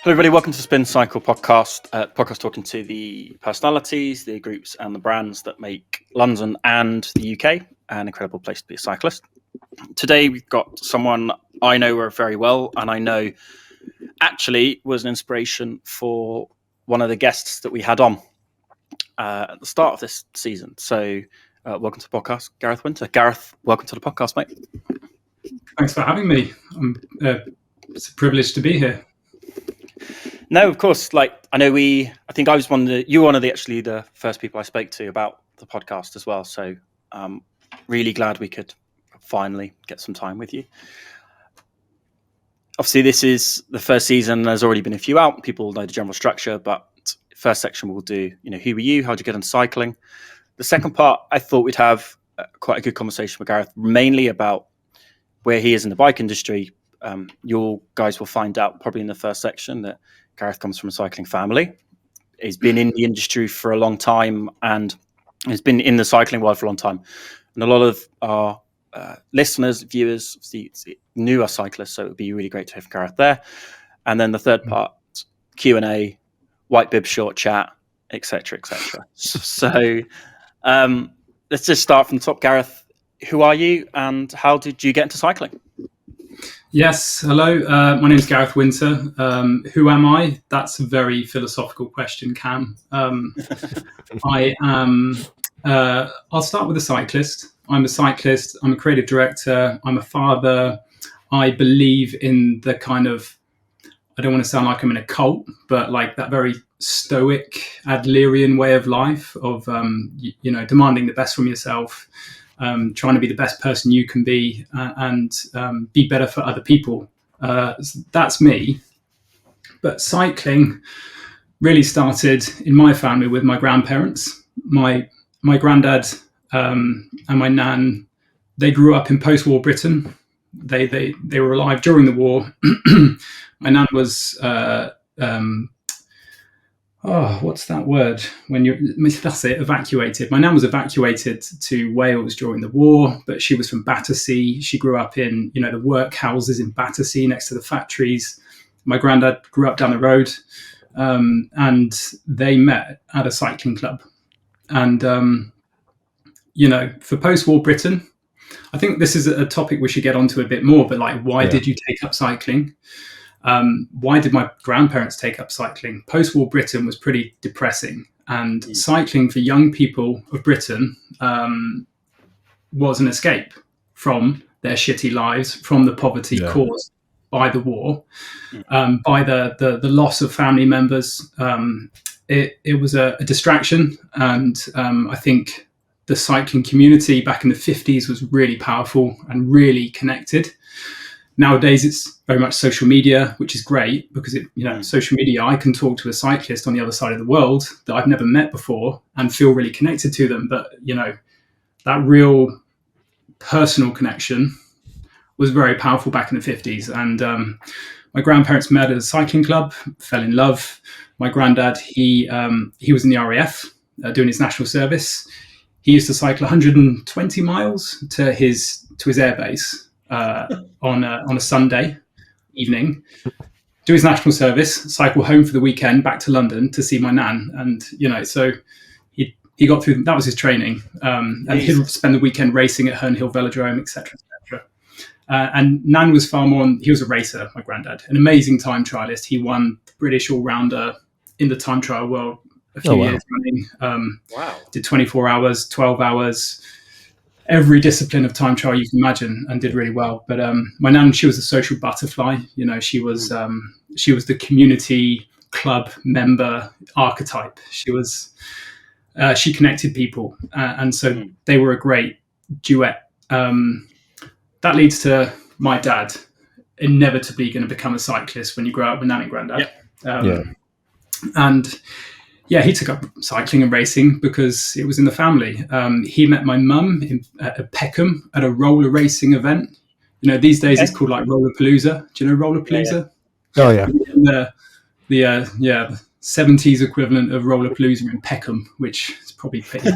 Hello, everybody. Welcome to Spin Cycle podcast. Podcast talking to the personalities, the groups, and the brands that make London and the UK an incredible place to be a cyclist. Today, we've got someone I know very well, and I know actually was an inspiration for one of the guests that we had on at the start of this season. So, welcome to the podcast, Gareth Winter. Gareth, welcome to the podcast, mate. Thanks for having me. It's a privilege to be here. No, of course. I think I was you were one of the first people I spoke to about the podcast as well. So really glad we could finally get some time with you. Obviously, this is the first season. There's already been a few out. People know the general structure, but first section we'll do, who were you? How'd you get into cycling? The second part, I thought we'd have quite a good conversation with Gareth, mainly about where he is in the bike industry. You guys will find out probably in the first section that Gareth comes from a cycling family. He's been in the industry for a long time and has been in the cycling world for a long time. And a lot of our listeners, viewers, new are cyclists, so it would be really great to have Gareth there. And then the third part, Q&A, white bib short chat, etc., etc. So let's just start from the top. Gareth, who are you and how did you get into cycling? Yes, hello. My name is Gareth Winter. Who am I? That's a very philosophical question, Cam. I am. I'll start with a cyclist. I'm a cyclist. I'm a creative director. I'm a father. I believe in the kind of, I don't want to sound like I'm in a cult, but like that very stoic Adlerian way of life of, demanding the best from yourself. Trying to be the best person you can be and be better for other people. That's me. But cycling really started in my family with my grandparents. My granddad and my nan, they grew up in post-war Britain. They were alive during the war. My nan was what's that word? That's it, evacuated. My nan was evacuated to Wales during the war, but she was from Battersea. She grew up in, the workhouses in Battersea next to the factories. My granddad grew up down the road, and they met at a cycling club. And, for post-war Britain, I think this is a topic we should get onto a bit more, but why did you take up cycling? Why did my grandparents take up cycling? Post-war Britain was pretty depressing, and cycling for young people of Britain was an escape from their shitty lives, from the poverty caused by the war, by the loss of family members. It was a distraction, and I think the cycling community back in the 50s was really powerful and really connected. Nowadays, it's very much social media, which is great because social media, I can talk to a cyclist on the other side of the world that I've never met before and feel really connected to them. But, that real personal connection was very powerful back in the 50s. And my grandparents met at a cycling club, fell in love. My granddad, he was in the RAF doing his national service. He used to cycle 120 miles to his airbase. On a Sunday evening, do his national service, cycle home for the weekend, back to London to see my nan, and so he got through. That was his training, and he'd spend the weekend racing at Herne Hill Velodrome, etc., etc. And Nan was far more. He was a racer, my granddad, an amazing time trialist. He won the British all-rounder in the time trial world a few years running. Did 24 hours, 12 hours. Every discipline of time trial you can imagine, and did really well. But my nan, she was a social butterfly. She was the community club member archetype. She connected people, and so they were a great duet. That leads to my dad inevitably going to become a cyclist when you grow up with nan and granddad. And he took up cycling and racing because it was in the family. He met my mum at Peckham at a roller racing event. These days it's called like Rollerpalooza. Do you know Rollerpalooza? Oh yeah. The 70s equivalent of Rollerpalooza in Peckham, which is probably pretty.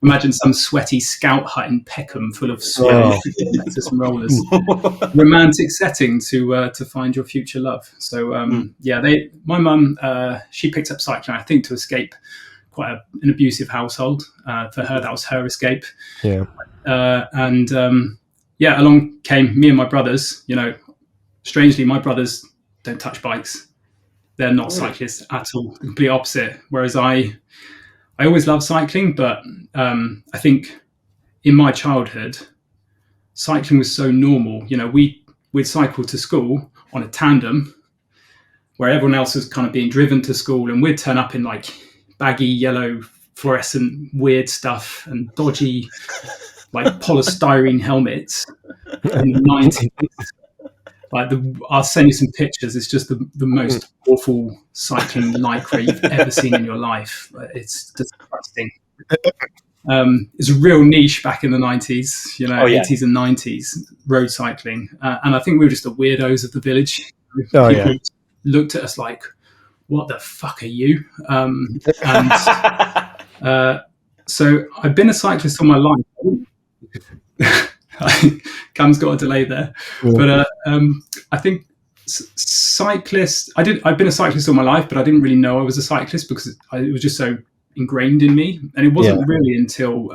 imagine some sweaty scout hut in Peckham full of sweat next to some rollers. Romantic setting to find your future love. So my mum, she picked up cycling, I think, to escape quite an abusive household. For her, that was her escape. Yeah. Along came me and my brothers. Strangely, my brothers don't touch bikes. They're not cyclists at all. The complete opposite. Whereas I always loved cycling, but I think in my childhood, cycling was so normal. We'd cycle to school on a tandem, where everyone else was kind of being driven to school, and we'd turn up in like baggy yellow fluorescent weird stuff and dodgy like polystyrene helmets in the 90s. I'll send you some pictures. It's just the most awful cycling lycra you've ever seen in your life. It's disgusting. It's a real niche back in the 90s, 80s and 90s, road cycling. And I think we were just the weirdos of the village. People looked at us like, what the fuck are you? So I've been a cyclist all my life. Cam's got a delay there, but I think cyclist. I've been a cyclist all my life, but I didn't really know I was a cyclist because it was just so ingrained in me. And it wasn't really until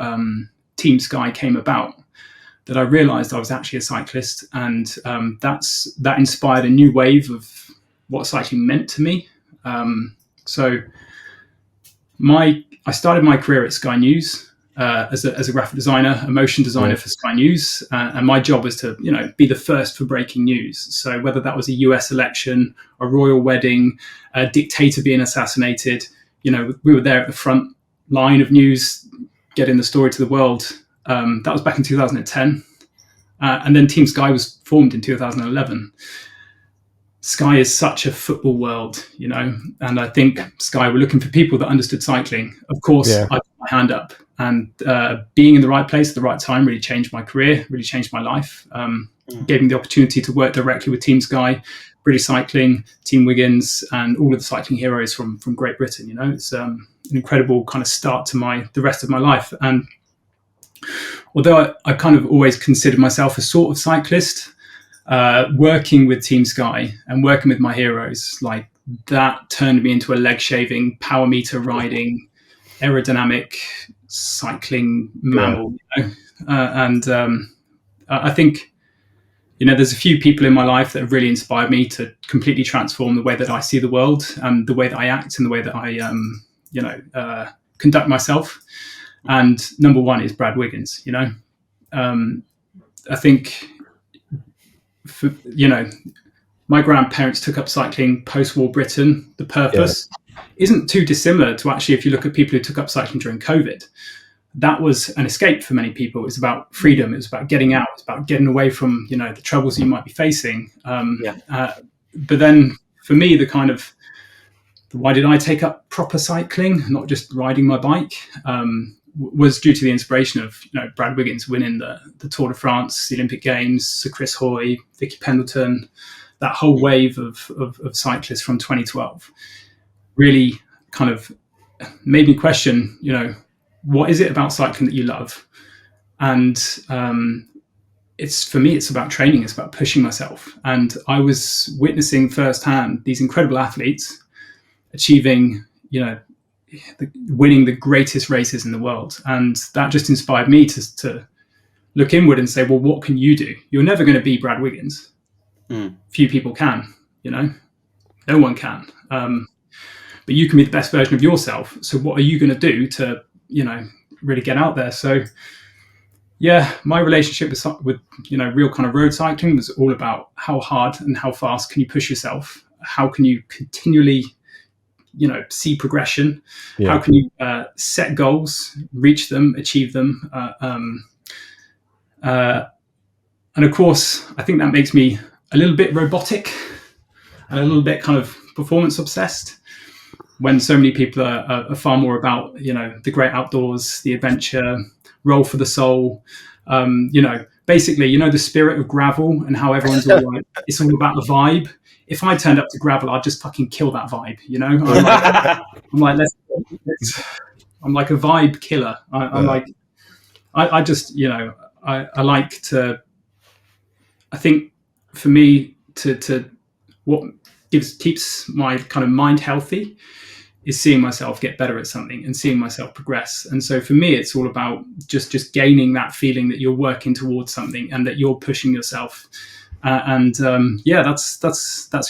Team Sky came about that I realised I was actually a cyclist, and that inspired a new wave of what cycling meant to me. So I started my career at Sky News. As a graphic designer, a motion designer for Sky News, and my job was to, be the first for breaking news. So whether that was a US election, a royal wedding, a dictator being assassinated, we were there at the front line of news, getting the story to the world. That was back in 2010, and then Team Sky was formed in 2011. Sky is such a football world, and I think Sky were looking for people that understood cycling. Of course, I put my hand up, and being in the right place at the right time really changed my career, really changed my life. Gave me the opportunity to work directly with Team Sky, British Cycling, Team Wiggins, and all of the cycling heroes from Great Britain. It's an incredible kind of start to the rest of my life. And although I kind of always considered myself a sort of cyclist, working with Team Sky and working with my heroes, like that turned me into a leg shaving, power meter riding, aerodynamic cycling mammal. I think there's a few people in my life that have really inspired me to completely transform the way that I see the world and the way that I act and the way that I conduct myself. And number one is Brad Wiggins. I think my grandparents took up cycling post-war Britain. The purpose isn't too dissimilar to actually, if you look at people who took up cycling during COVID, that was an escape for many people. It was about freedom. It was about getting out. It's about getting away from, the troubles you might be facing. But then for me, why did I take up proper cycling, not just riding my bike, was due to the inspiration of Brad Wiggins winning the Tour de France, the Olympic Games, Sir Chris Hoy, Vicky Pendleton, that whole wave of cyclists from 2012 really kind of made me question, what is it about cycling that you love? And for me, it's about training. It's about pushing myself. And I was witnessing firsthand these incredible athletes achieving, winning the greatest races in the world. And that just inspired me to look inward and say, well, what can you do? You're never going to be Brad Wiggins. Few people can, no one can. But you can be the best version of yourself. So what are you going to do to, really get out there? So my relationship with real kind of road cycling was all about how hard and how fast can you push yourself? How can you continually see progression? How can you set goals, reach them, achieve them? And of course, I think that makes me a little bit robotic and a little bit kind of performance obsessed, when so many people are far more about, the great outdoors, the adventure, roll for the soul. Basically, the spirit of gravel and how everyone's all like, it's all about the vibe. If I turned up to gravel, I'd just fucking kill that vibe, I'm like, I'm like a vibe killer. I'm like, I just, I like to, I think for me to what keeps my kind of mind healthy is seeing myself get better at something and seeing myself progress. And so for me, it's all about just gaining that feeling that you're working towards something and that you're pushing yourself. That's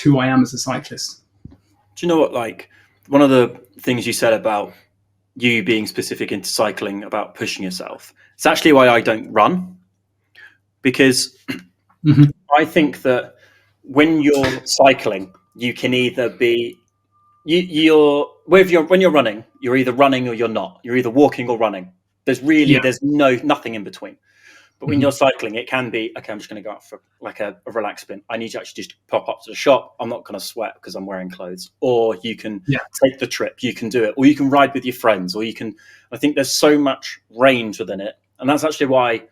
who I am as a cyclist. Do you know what? Like, one of the things you said about you being specific into cycling, about pushing yourself, it's actually why I don't run, because I think that when you're cycling, you can either be when you're running, you're either running or you're not. You're either walking or running. There's nothing in between. But when you're cycling, it can be, okay, I'm just going to go out for like a relaxed spin. I need to actually just pop up to the shop. I'm not going to sweat because I'm wearing clothes. Or you can take the trip. You can do it. Or you can ride with your friends. Or you can, I think there's so much range within it. And that's actually why,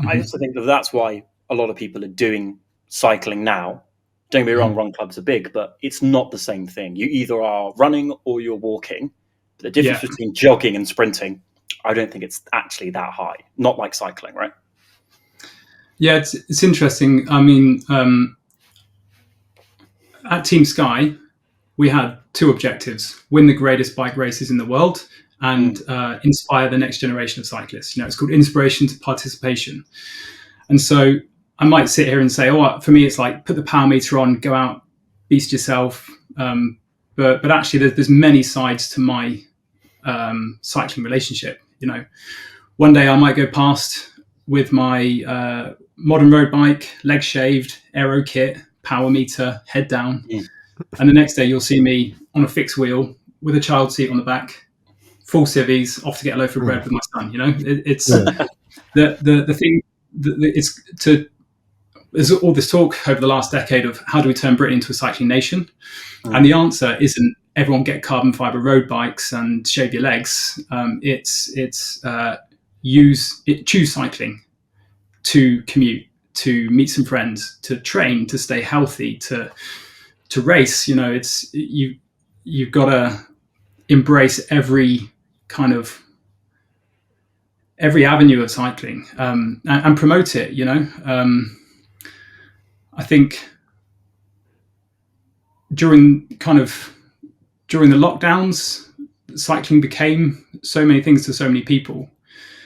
I also think that's why a lot of people are doing cycling now. Don't get me wrong, run clubs are big, but it's not the same thing. You either are running or you're walking. The difference between jogging and sprinting, I don't think it's actually that high. Not like cycling, right? Yeah, it's interesting. I mean, at Team Sky, we had two objectives: win the greatest bike races in the world and inspire the next generation of cyclists. It's called inspiration to participation. And so I might sit here and say, for me, it's like put the power meter on, go out, beast yourself. But actually, there's many sides to my cycling relationship. One day I might go past with my modern road bike, legs shaved, aero kit, power meter, head down. And the next day you'll see me on a fixed wheel with a child seat on the back, full civvies, off to get a loaf of bread with my son. It's the thing. There's all this talk over the last decade of how do we turn Britain into a cycling nation, and the answer isn't everyone get carbon fiber road bikes and shave your legs. Choose cycling to commute, to meet some friends, to train, to stay healthy, to race. You've got to embrace every avenue of cycling and promote it. I think during the lockdowns, cycling became so many things to so many people.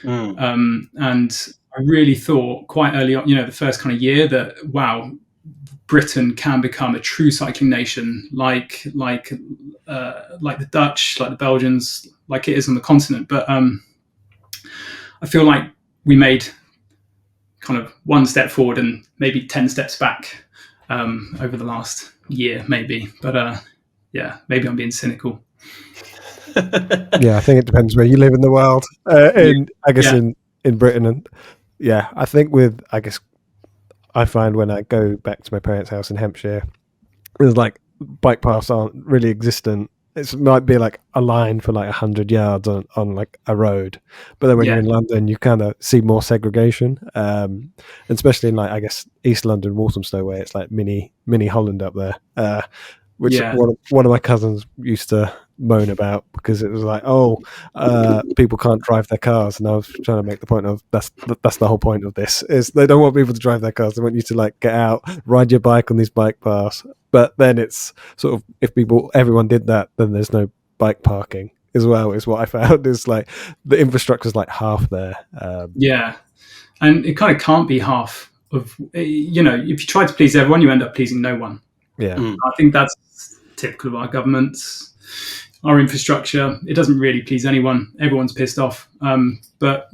And I really thought quite early on, the first kind of year, that wow, Britain can become a true cycling nation, like the Dutch, like the Belgians, like it is on the continent. But I feel like we made kind of one step forward and maybe 10 steps back over the last year, maybe. But maybe I'm being cynical. I think it depends where you live in the world. In Britain, and I think I find when I go back to my parents' house in Hampshire, there's like bike paths aren't really existent. It might be like a line for like 100 yards on like a road, but then when you're in London, you kind of see more segregation, and especially in like East London, Walthamstow, where it's like mini Holland up there, which one of my cousins used to moan about, because it was like, people can't drive their cars, and I was trying to make the point of that's the whole point of this, is they don't want people to drive their cars, they want you to like get out, ride your bike on these bike paths. But then it's sort of, if everyone did that, then there's no bike parking as well, is what I found. Is like the infrastructure's like half there. And it kind of can't be half of, if you try to please everyone, you end up pleasing no one. I think that's typical of our governments, our infrastructure. It doesn't really please anyone. Everyone's pissed off. But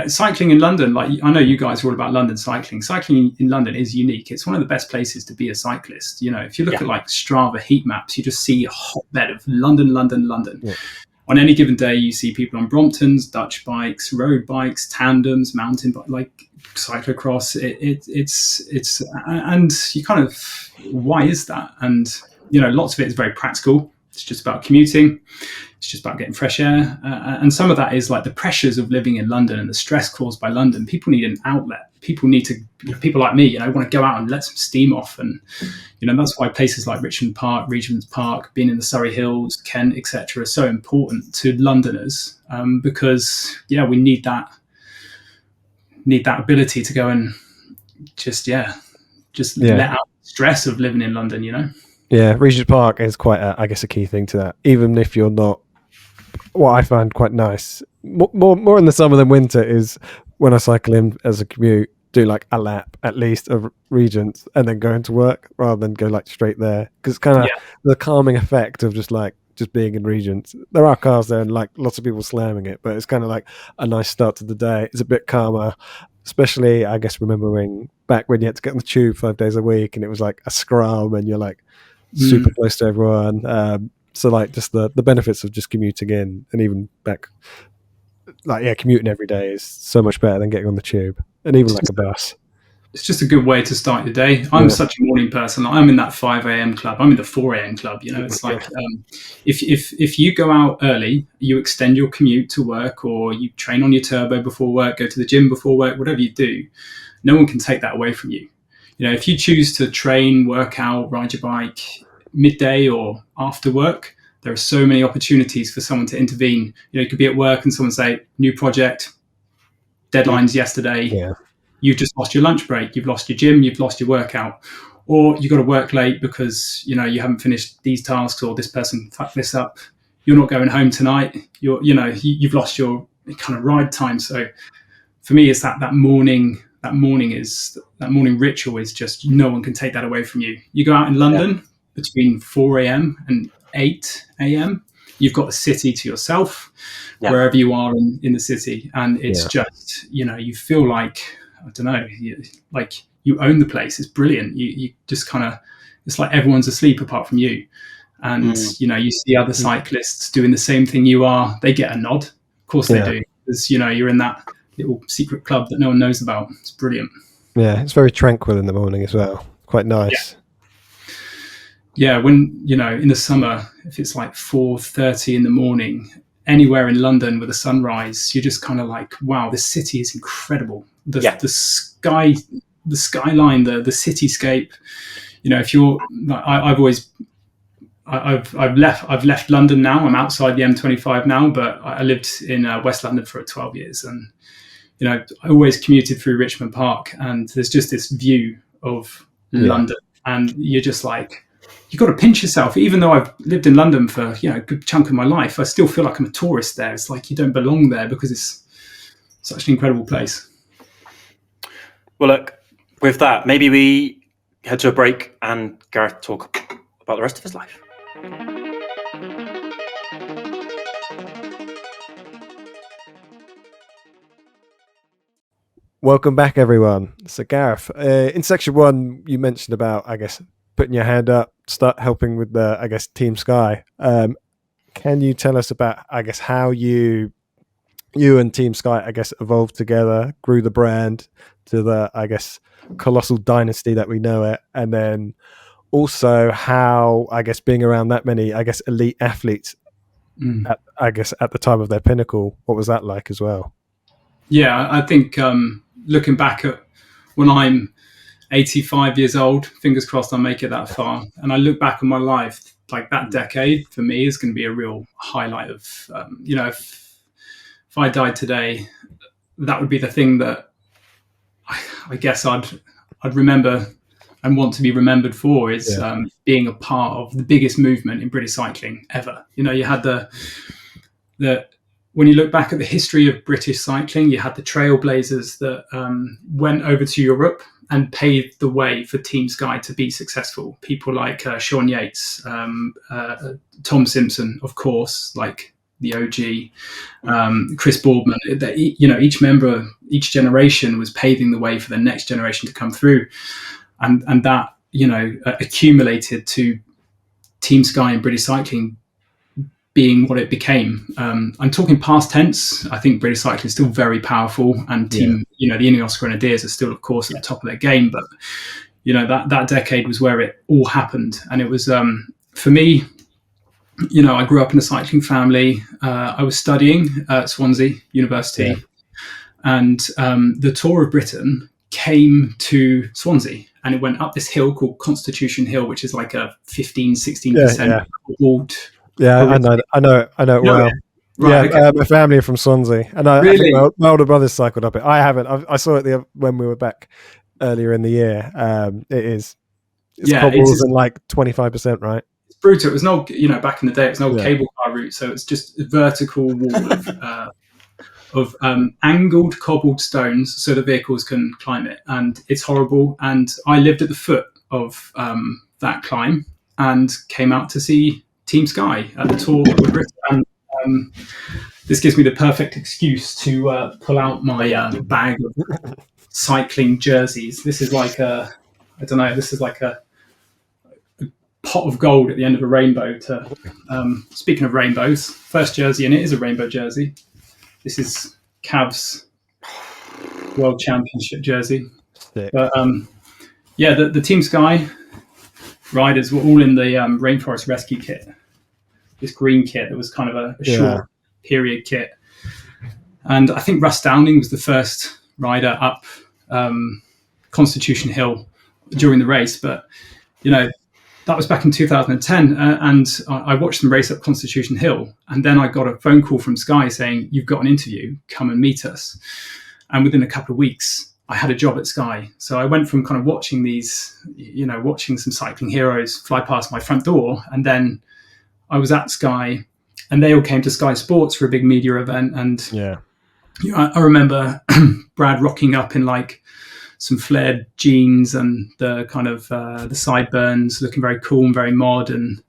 cycling in London, like I know you guys are all about London cycling. Cycling in London is unique. It's one of the best places to be a cyclist. If you look at like Strava heat maps, you just see a hotbed of London. Yeah. On any given day, you see people on Bromptons, Dutch bikes, road bikes, tandems, mountain bike, like cyclocross. It's and you kind of, why is that? And lots of it is very practical. It's just about commuting. It's just about getting fresh air. And some of that is like the pressures of living in London and the stress caused by London. People need an outlet. People like me, want to go out and let some steam off. And, that's why places like Richmond Park, Regent's Park, being in the Surrey Hills, Kent, etc., are so important to Londoners, because, we need that ability to go and just let out the stress of living in London, Yeah, Regent's Park is quite, a key thing to that. Even if you're not, what I find quite nice, more in the summer than winter, is when I cycle in as a commute, do like a lap at least of Regent's and then go into work rather than go like straight there. Because it's kind of the calming effect of just being in Regent's. There are cars there and like lots of people slamming it, but it's kind of like a nice start to the day. It's a bit calmer. Especially, I guess, remembering back when you had to get on the tube 5 days a week and it was like a scrum and you're like super close to everyone. So like just the benefits of just commuting in, and even back, commuting every day is so much better than getting on the tube and even like a bus. It's just a good way to start your day. I'm such a morning person. I'm in that 5 a.m. club. I'm in the 4 a.m. club. It's like if you go out early, you extend your commute to work, or you train on your turbo before work, go to the gym before work, whatever you do, no one can take that away from you. If you choose to train, work out, ride your bike midday or after work, there are so many opportunities for someone to intervene. You could be at work and someone say, new project, deadlines yesterday. Yeah. You've just lost your lunch break, you've lost your gym, you've lost your workout, or you've got to work late because you haven't finished these tasks, or this person fucked this up. You're not going home tonight. You've lost your kind of ride time. So for me, it's that morning ritual is just, no one can take that away from you. You go out in London between 4 a.m. and 8 a.m. You've got the city to yourself, wherever you are in the city, and it's just you feel like, I don't know, like you own the place. It's brilliant. You just kind of, it's like everyone's asleep apart from you. And, you see other cyclists doing the same thing you are. They get a nod. Of course they do. Because, you're in that little secret club that no one knows about. It's brilliant. Yeah, it's very tranquil in the morning as well. Quite nice. Yeah, when, in the summer, if it's like 4:30 in the morning, anywhere in London with a sunrise, you're just kind of like, wow, this city is incredible. The skyline, the cityscape. If you're, I've left London now. I'm outside the M25 now, but I lived in West London for 12 years, and I always commuted through Richmond Park, and there's just this view of London, and you're just like, you've got to pinch yourself. Even though I've lived in London for a good chunk of my life, I still feel like I'm a tourist there. It's like you don't belong there because it's such an incredible place. Well, look, with that, maybe we head to a break and Gareth talk about the rest of his life. Welcome back, everyone. So, Gareth, in section 1, you mentioned about, I guess, putting your hand up, start helping with the, I guess, Team Sky. Can you tell us about, I guess, how you and Team Sky, I guess, evolved together, grew the brand to the, I guess, colossal dynasty that we know it, and then also how, I guess, being around that many, I guess, elite athletes, at the time of their pinnacle, what was that like as well? Yeah, I think looking back at when I'm 85 years old, fingers crossed I'll make it that far, and I look back on my life, like that decade for me is going to be a real highlight of, if I died today, that would be the thing that I guess I'd remember and want to be remembered for, is being a part of the biggest movement in British cycling ever. You had the when you look back at the history of British cycling, you had the trailblazers that went over to Europe and paved the way for Team Sky to be successful. People like Sean Yates, Tom Simpson, of course, like the OG, Chris Boardman. Each member, each generation was paving the way for the next generation to come through, and that accumulated to Team Sky and British cycling being what it became. I'm talking past tense. I think British cycling is still very powerful, and the Ineos Grenadiers are still, of course, at the top of their game. But that decade was where it all happened, and it was for me. I grew up in a cycling family. I was studying at Swansea University, and the Tour of Britain came to Swansea, and it went up this hill called Constitution Hill, which is like a 15-16% cobbled. I know it well. Right, okay. My family are from Swansea, and I think my older brothers cycled up it. I haven't. I saw it when we were back earlier in the year. It's cobbles and like 25%, right? It's brutal. It was no, back in the day, it was no cable car route, so it's just a vertical wall of angled cobbled stones, so the vehicles can climb it, and it's horrible. And I lived at the foot of that climb, and came out to see Team Sky at the Tour of Britain. And this gives me the perfect excuse to pull out my bag of cycling jerseys. This is like this is like a pot of gold at the end of a rainbow. Speaking of rainbows, first jersey, and it is a rainbow jersey. This is Cavs World Championship jersey. Sick. But the Team Sky riders were all in the Rainforest Rescue kit. This green kit that was kind of a short period kit. And I think Russ Downing was the first rider up Constitution Hill during the race. But, that was back in 2010. And I watched them race up Constitution Hill. And then I got a phone call from Sky saying, "You've got an interview, come and meet us." And within a couple of weeks, I had a job at Sky. So I went from kind of watching watching some cycling heroes fly past my front door, and then I was at Sky, and they all came to Sky Sports for a big media event. And I remember Brad rocking up in like some flared jeans and the kind of the sideburns, looking very cool and very mod, and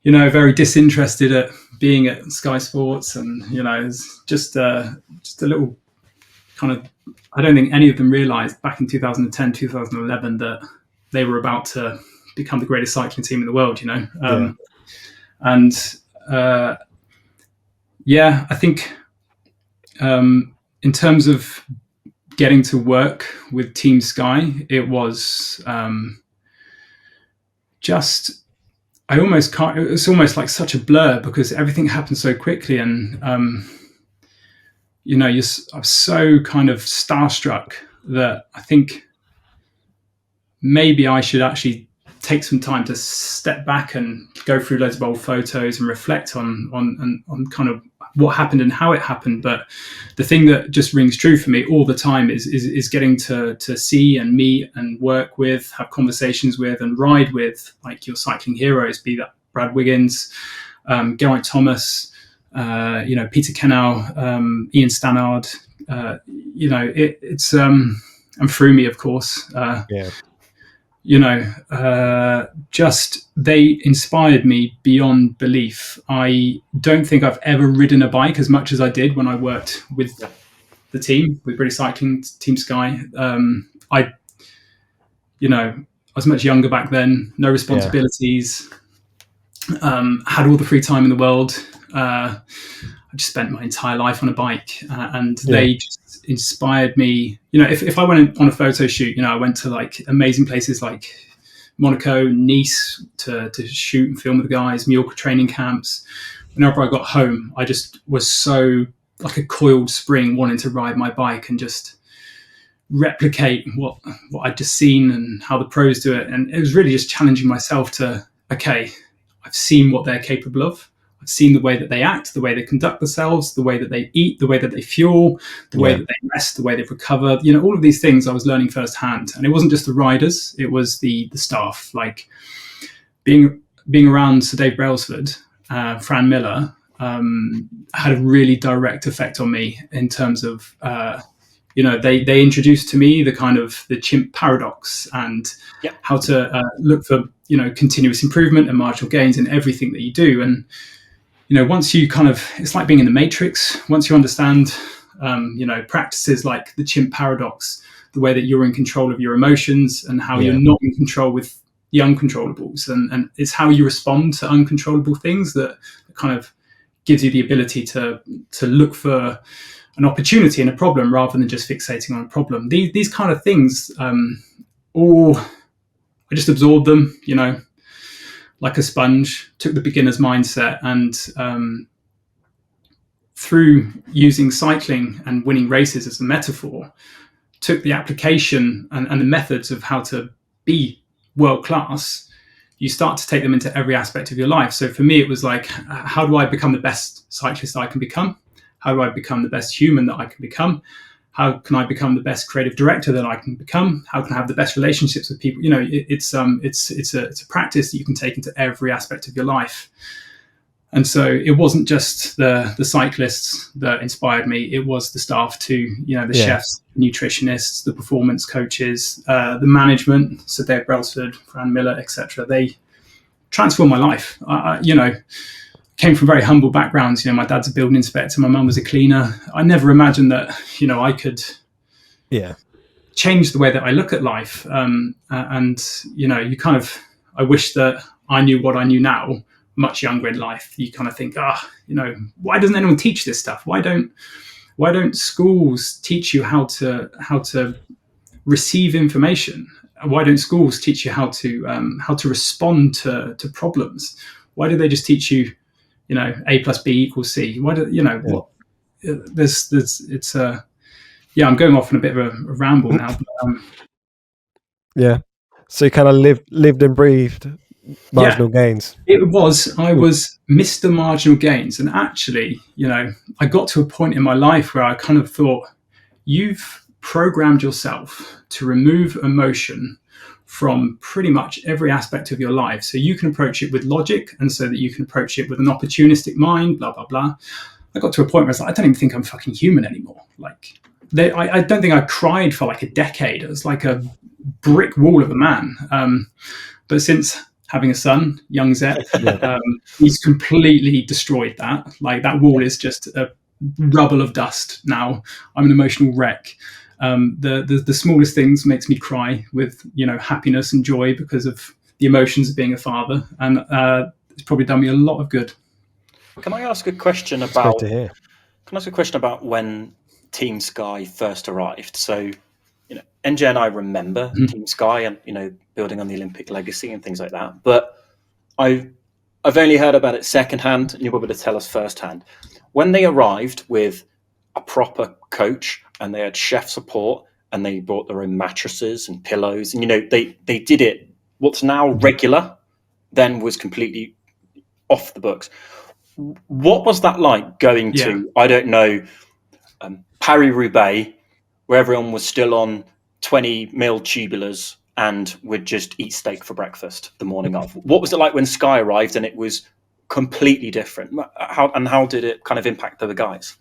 very disinterested at being at Sky Sports. And it's just a little kind of, I don't think any of them realised back in 2010, 2011 that they were about to become the greatest cycling team in the world. And I think in terms of getting to work with Team Sky, it was I almost can't, it's almost like such a blur because everything happened so quickly. And, I'm so kind of starstruck that I think maybe I should actually take some time to step back and go through loads of old photos and reflect on kind of what happened and how it happened. But the thing that just rings true for me all the time is getting to see and meet and work with, have conversations with, and ride with like your cycling heroes, be that Brad Wiggins, Geraint Thomas, Peter Kenau, Ian Stannard, it's and Froome, of course. Just they inspired me beyond belief. I don't think I've ever ridden a bike as much as I did when I worked with the team, with British Cycling, Team Sky. I was much younger back then, no responsibilities, had all the free time in the world. I just spent my entire life on a bike, and they just inspired me. If I went on a photo shoot, I went to like amazing places like Monaco, Nice to shoot and film with the guys, Mallorca training camps. Whenever I got home, I just was so like a coiled spring wanting to ride my bike and just replicate what I'd just seen and how the pros do it. And it was really just challenging myself to, okay, I've seen what they're capable of. I've seen the way that they act, the way they conduct themselves, the way that they eat, the way that they fuel, the way that they rest, the way they recover. All of these things I was learning firsthand. And it wasn't just the riders, it was the staff. Like being around Sir Dave Brailsford, Fran Miller, had a really direct effect on me in terms of, they introduced to me the kind of the chimp paradox and how to look for, continuous improvement and marginal gains in everything that you do. And, once you kind of, it's like being in the Matrix. Once you understand, practices like the chimp paradox, the way that you're in control of your emotions and how you're not in control with the uncontrollables. And it's how you respond to uncontrollable things that kind of gives you the ability to look for an opportunity in a problem rather than just fixating on a problem. These kind of things, I just absorbed them, like a sponge, took the beginner's mindset, and through using cycling and winning races as a metaphor, took the application and the methods of how to be world class. You start to take them into every aspect of your life. So for me, it was like, how do I become the best cyclist I can become? How do I become the best human that I can become? How can I become the best creative director that I can become? How can I have the best relationships with people? It's a practice that you can take into every aspect of your life. And so it wasn't just the cyclists that inspired me. It was the staff too, the chefs, nutritionists, the performance coaches, the management, so Dave Brailsford, Fran Miller, etc. They transformed my life. Came from very humble backgrounds. My dad's a building inspector, my mum was a cleaner. I never imagined that, I could change the way that I look at life. I wish that I knew what I knew now, much younger in life. You kind of think, why doesn't anyone teach this stuff? Why don't schools teach you how to receive information? Why don't schools teach you how to respond to problems? Why do they just teach you, A plus B equals C? Why do what? I'm going off on a bit of a ramble now. But, So you kind of lived and breathed marginal gains. I was Mr. Marginal Gains. And actually, I got to a point in my life where I kind of thought, you've programmed yourself to remove emotion from pretty much every aspect of your life. So you can approach it with logic, and so that you can approach it with an opportunistic mind, blah, blah, blah. I got to a point where I was like, I don't even think I'm fucking human anymore. Like, I don't think I cried for like a decade. It was like a brick wall of a man. But since having a son, young Zep, he's completely destroyed that. Like, that wall is just a rubble of dust now. I'm an emotional wreck. The smallest things makes me cry with, happiness and joy because of the emotions of being a father. And it's probably done me a lot of good. Can I ask a question about? Can I ask a question about when Team Sky first arrived? So, NJ and I remember Team Sky and building on the Olympic legacy and things like that. But I've only heard about it secondhand, and you're able to tell us firsthand. When they arrived with a proper coach and they had chef support and they brought their own mattresses and pillows, and they did it. What's now regular then was completely off the books. What was that like going to, I don't know, Paris-Roubaix, where everyone was still on 20 mil tubulars and would just eat steak for breakfast the morning of? What was it like when Sky arrived and it was completely different? How did it kind of impact the guys?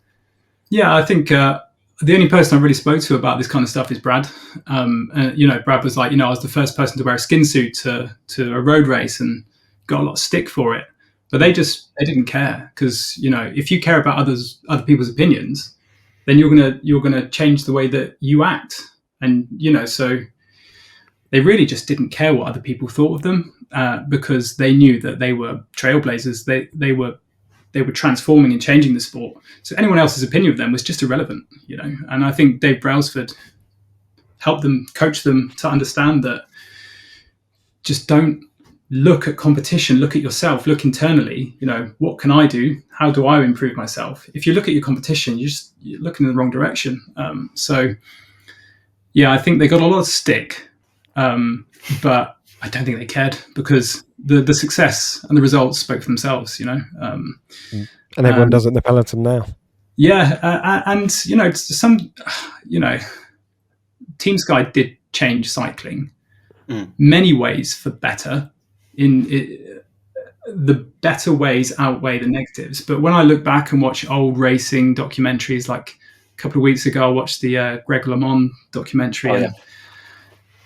Yeah, I think the only person I really spoke to about this kind of stuff is Brad. Brad was like, I was the first person to wear a skin suit to a road race and got a lot of stick for it. But they didn't care, because if you care about other people's opinions, then you're gonna change the way that you act, and so they really just didn't care what other people thought of them, because they knew that they were trailblazers. They were transforming and changing the sport. So anyone else's opinion of them was just irrelevant, And I think Dave Brailsford helped them, coach them to understand that just don't look at competition, look at yourself, look internally. What can I do? How do I improve myself? If you look at your competition, you're looking in the wrong direction. I think they got a lot of stick, but I don't think they cared, because the success and the results spoke for themselves. And everyone does it in the peloton now. Team Sky did change cycling many ways for better. The better ways outweigh the negatives. But when I look back and watch old racing documentaries, like a couple of weeks ago, I watched the Greg LeMond documentary.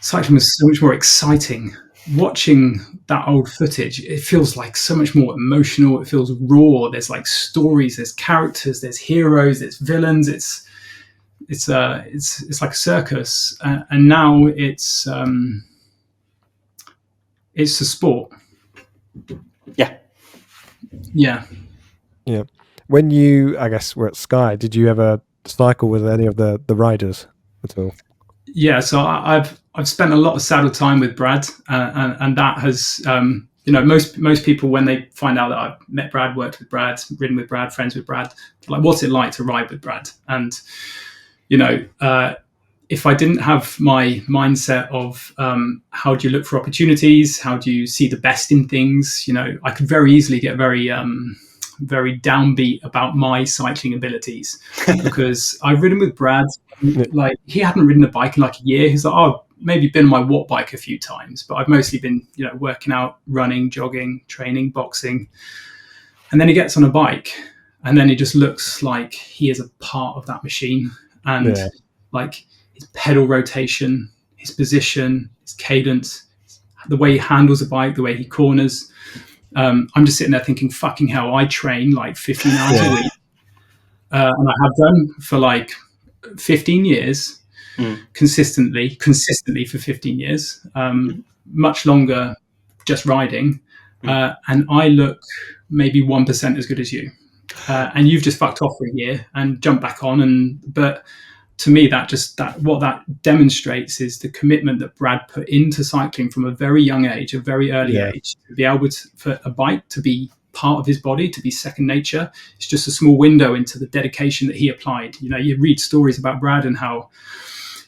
Cycling was so much more exciting. Watching that old footage, it feels like so much more emotional. It feels raw. There's like stories, there's characters, there's heroes, there's villains. It's like a circus, and now it's a sport. Yeah. When you, I guess, were at Sky, did you ever cycle with any of the riders at all? Yeah, so I've spent a lot of saddle time with Brad, and that has most people, when they find out that I've met Brad, worked with Brad, ridden with Brad, friends with Brad, like, what's it like to ride with Brad? And if I didn't have my mindset of how do you look for opportunities, how do you see the best in things, I could very easily get very downbeat about my cycling abilities, because I've ridden with Brad. Like, he hadn't ridden a bike in like a year. He's like, oh, maybe been on my watt bike a few times, but I've mostly been, working out, running, jogging, training, boxing. And then he gets on a bike, and then he just looks like he is a part of that machine. And like, his pedal rotation, his position, his cadence, the way he handles a bike, the way he corners. I'm just sitting there thinking, fucking hell, I train like 15 hours a week. And I have done for like 15 years, consistently for 15 years, much longer just riding. And I look maybe 1% as good as you. And you've just fucked off for a year and jumped back on. But to me, what that demonstrates is the commitment that Brad put into cycling from a very young age, a very early age, to be able for a bike to be part of his body, to be second nature. It's just a small window into the dedication that he applied. You read stories about Brad and how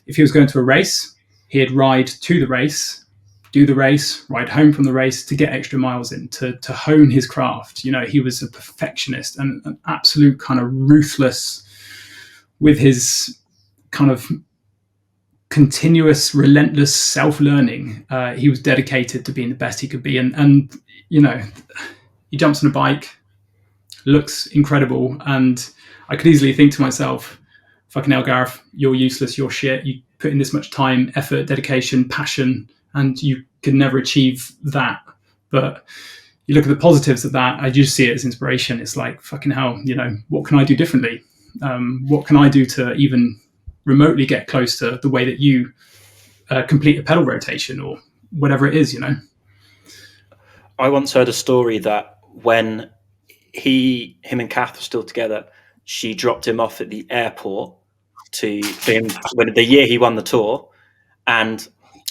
if he was going to a race, he'd ride to the race, do the race, ride home from the race to get extra miles in, to hone his craft. He was a perfectionist and an absolute kind of ruthless with his kind of continuous, relentless self-learning. He was dedicated to being the best he could be. And he jumps on a bike, looks incredible. And I could easily think to myself, fucking hell, Gareth, you're useless, you're shit. You put in this much time, effort, dedication, passion, and you could never achieve that. But you look at the positives of that, I just see it as inspiration. It's like, fucking hell, what can I do differently? What can I do to even remotely get close to the way that you complete a pedal rotation or whatever it is, I once heard a story that when him and Kath were still together, she dropped him off at the airport when the year he won the Tour, and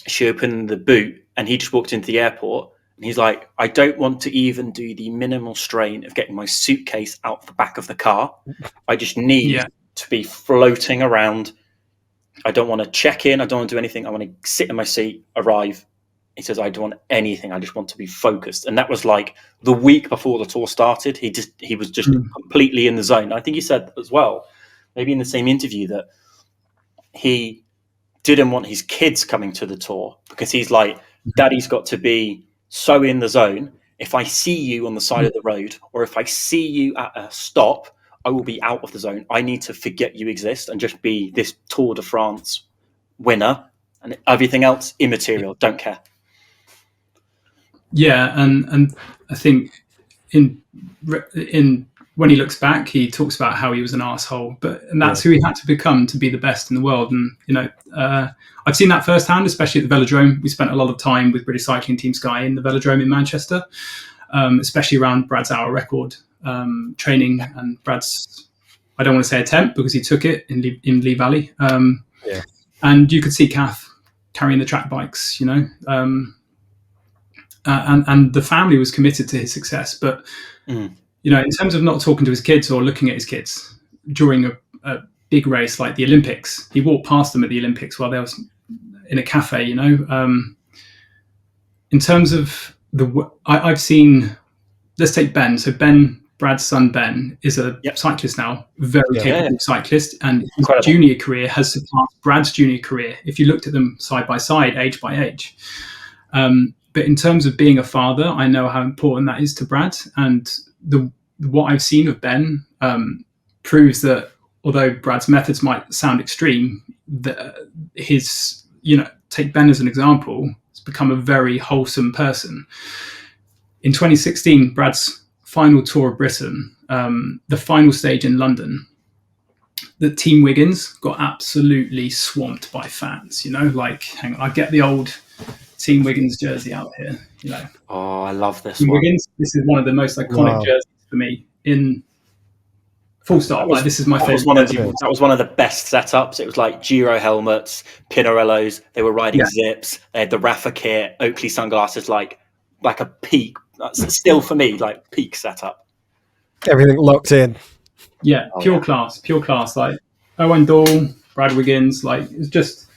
she opened the boot and he just walked into the airport and he's like, I don't want to even do the minimal strain of getting my suitcase out the back of the car. I just need to be floating around. I don't want to check in. I don't want to do anything. I want to sit in my seat, arrive. He says, I don't want anything. I just want to be focused. And that was like the week before the Tour started. He was just completely in the zone. I think he said as well, maybe in the same interview, that he didn't want his kids coming to the Tour because he's like, Daddy's got to be so in the zone. If I see you on the side of the road, or if I see you at a stop, I will be out of the zone. I need to forget you exist and just be this Tour de France winner, and everything else immaterial. Don't care. Yeah, and I think in when he looks back, he talks about how he was an asshole, and that's who he had to become to be the best in the world. And I've seen that firsthand, especially at the velodrome. We spent a lot of time with British Cycling Team Sky in the velodrome in Manchester, especially around Brad's hour record training and Brad's, I don't want to say attempt because he took it in Lee Valley. And you could see Kath carrying the track bikes, and the family was committed to his success. But in terms of not talking to his kids or looking at his kids during a big race like the Olympics, he walked past them at the Olympics while they was in a cafe. In terms of I've seen, let's take Ben. So Ben, Brad's son Ben, is a cyclist now, very capable cyclist, and his junior career has surpassed Brad's junior career if you looked at them side by side, age by age. But in terms of being a father, I know how important that is to Brad, and what I've seen of Ben proves that although Brad's methods might sound extreme, that take Ben as an example, has become a very wholesome person. In 2016, Brad's final Tour of Britain, the final stage in London, the Team Wiggins got absolutely swamped by fans. Hang on, I get the old Team Wiggins jersey out here. Oh, I love this Team one. Wiggins. This is one of the most iconic jerseys for me. In full stop, this is my favorite. That was one of the best setups. It was like Giro helmets, Pinarellos. They were riding zips. They had the Rafa kit, Oakley sunglasses. Like, like a peak. That's still for me like peak setup. Everything locked in. Yeah, pure class. Like Owen Dall, Brad Wiggins, like it's just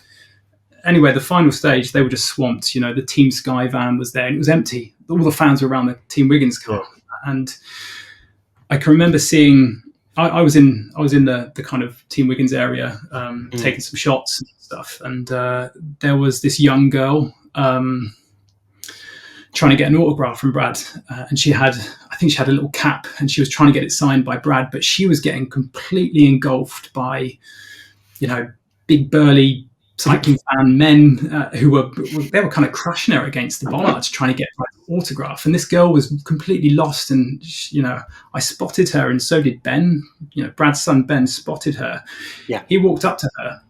anyway. The final stage, they were just swamped. The Team Sky van was there, and it was empty. All the fans were around the Team Wiggins car, and I can remember seeing. I was in the kind of Team Wiggins area, taking some shots and stuff, and there was this young girl trying to get an autograph from Brad, and I think she had a little cap, and she was trying to get it signed by Brad, but she was getting completely engulfed by, big burly cycling fan men who were kind of crushing her against the bollards trying to get Brad's autograph, and this girl was completely lost, and I spotted her, and so did Ben. Brad's son Ben spotted her. Yeah, he walked up to her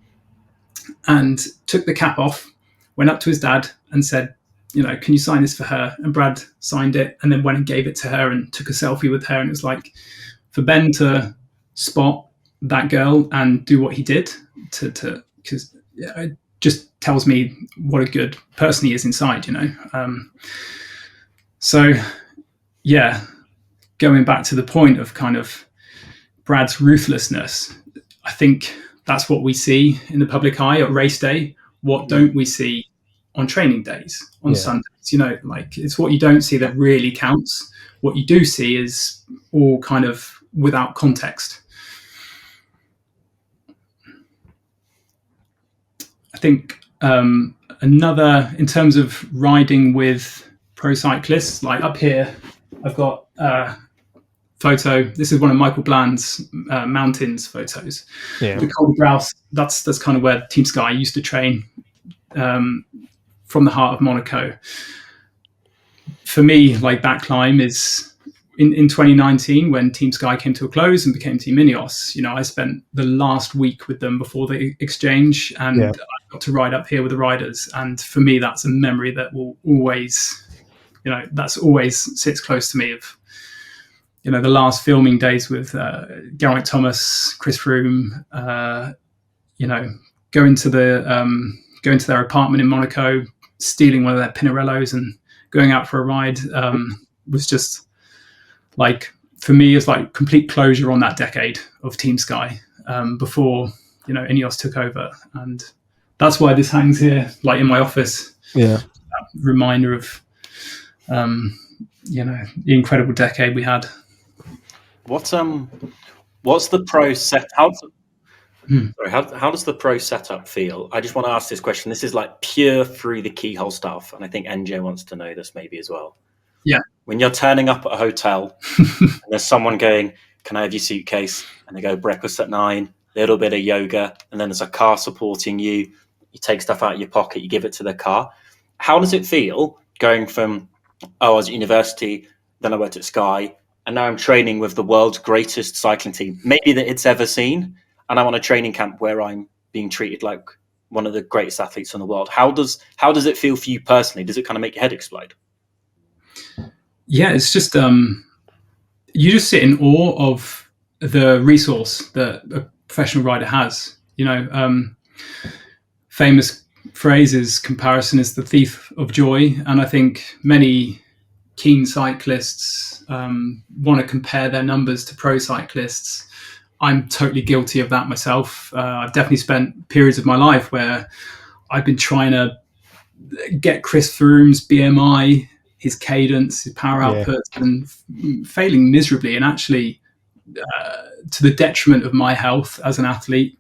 and took the cap off, went up to his dad and said, can you sign this for her? And Brad signed it and then went and gave it to her and took a selfie with her. And it was like, for Ben to spot that girl and do what he did because it just tells me what a good person he is inside, So yeah, going back to the point of kind of Brad's ruthlessness, I think that's what we see in the public eye at race day. What don't we see on training days, on Sundays? Like it's what you don't see that really counts. What you do see is all kind of without context. I think another, in terms of riding with pro cyclists, like up here, I've got a photo. This is one of Michael Bland's mountains photos. Yeah. The Col de Gareths, that's kind of where Team Sky used to train. From the heart of Monaco. For me, like that climb is in 2019 when Team Sky came to a close and became Team Ineos. I spent the last week with them before the exchange, and I got to ride up here with the riders. And for me, that's a memory that will always, that's always sits close to me. Of the last filming days with Geraint Thomas, Chris Froome, going to their apartment in Monaco, stealing one of their Pinarellos and going out for a ride was just like, for me, it's like complete closure on that decade of Team Sky before Ineos took over, and that's why this hangs here, like in my office. Yeah, that reminder of the incredible decade we had. What's the pro set? How does the pro setup feel? I just want to ask this question. This is like pure through the keyhole stuff, and I think NJ wants to know this maybe as well. Yeah. When you're turning up at a hotel and there's someone going, "Can I have your suitcase?" and they go, "Breakfast at 9, a little bit of yoga," and then there's a car supporting you. You take stuff out of your pocket, you give it to the car. How does it feel going from, I was at university, then I worked at Sky, and now I'm training with the world's greatest cycling team, maybe that it's ever seen, and I'm on a training camp where I'm being treated like one of the greatest athletes in the world. How does it feel for you personally? Does it kind of make your head explode? Yeah, it's just you just sit in awe of the resource that a professional rider has. Famous phrase is comparison is the thief of joy, and I think many keen cyclists want to compare their numbers to pro cyclists. I'm totally guilty of that myself. I've definitely spent periods of my life where I've been trying to get Chris Froome's BMI, his cadence, his power output, and failing miserably, and actually to the detriment of my health as an athlete.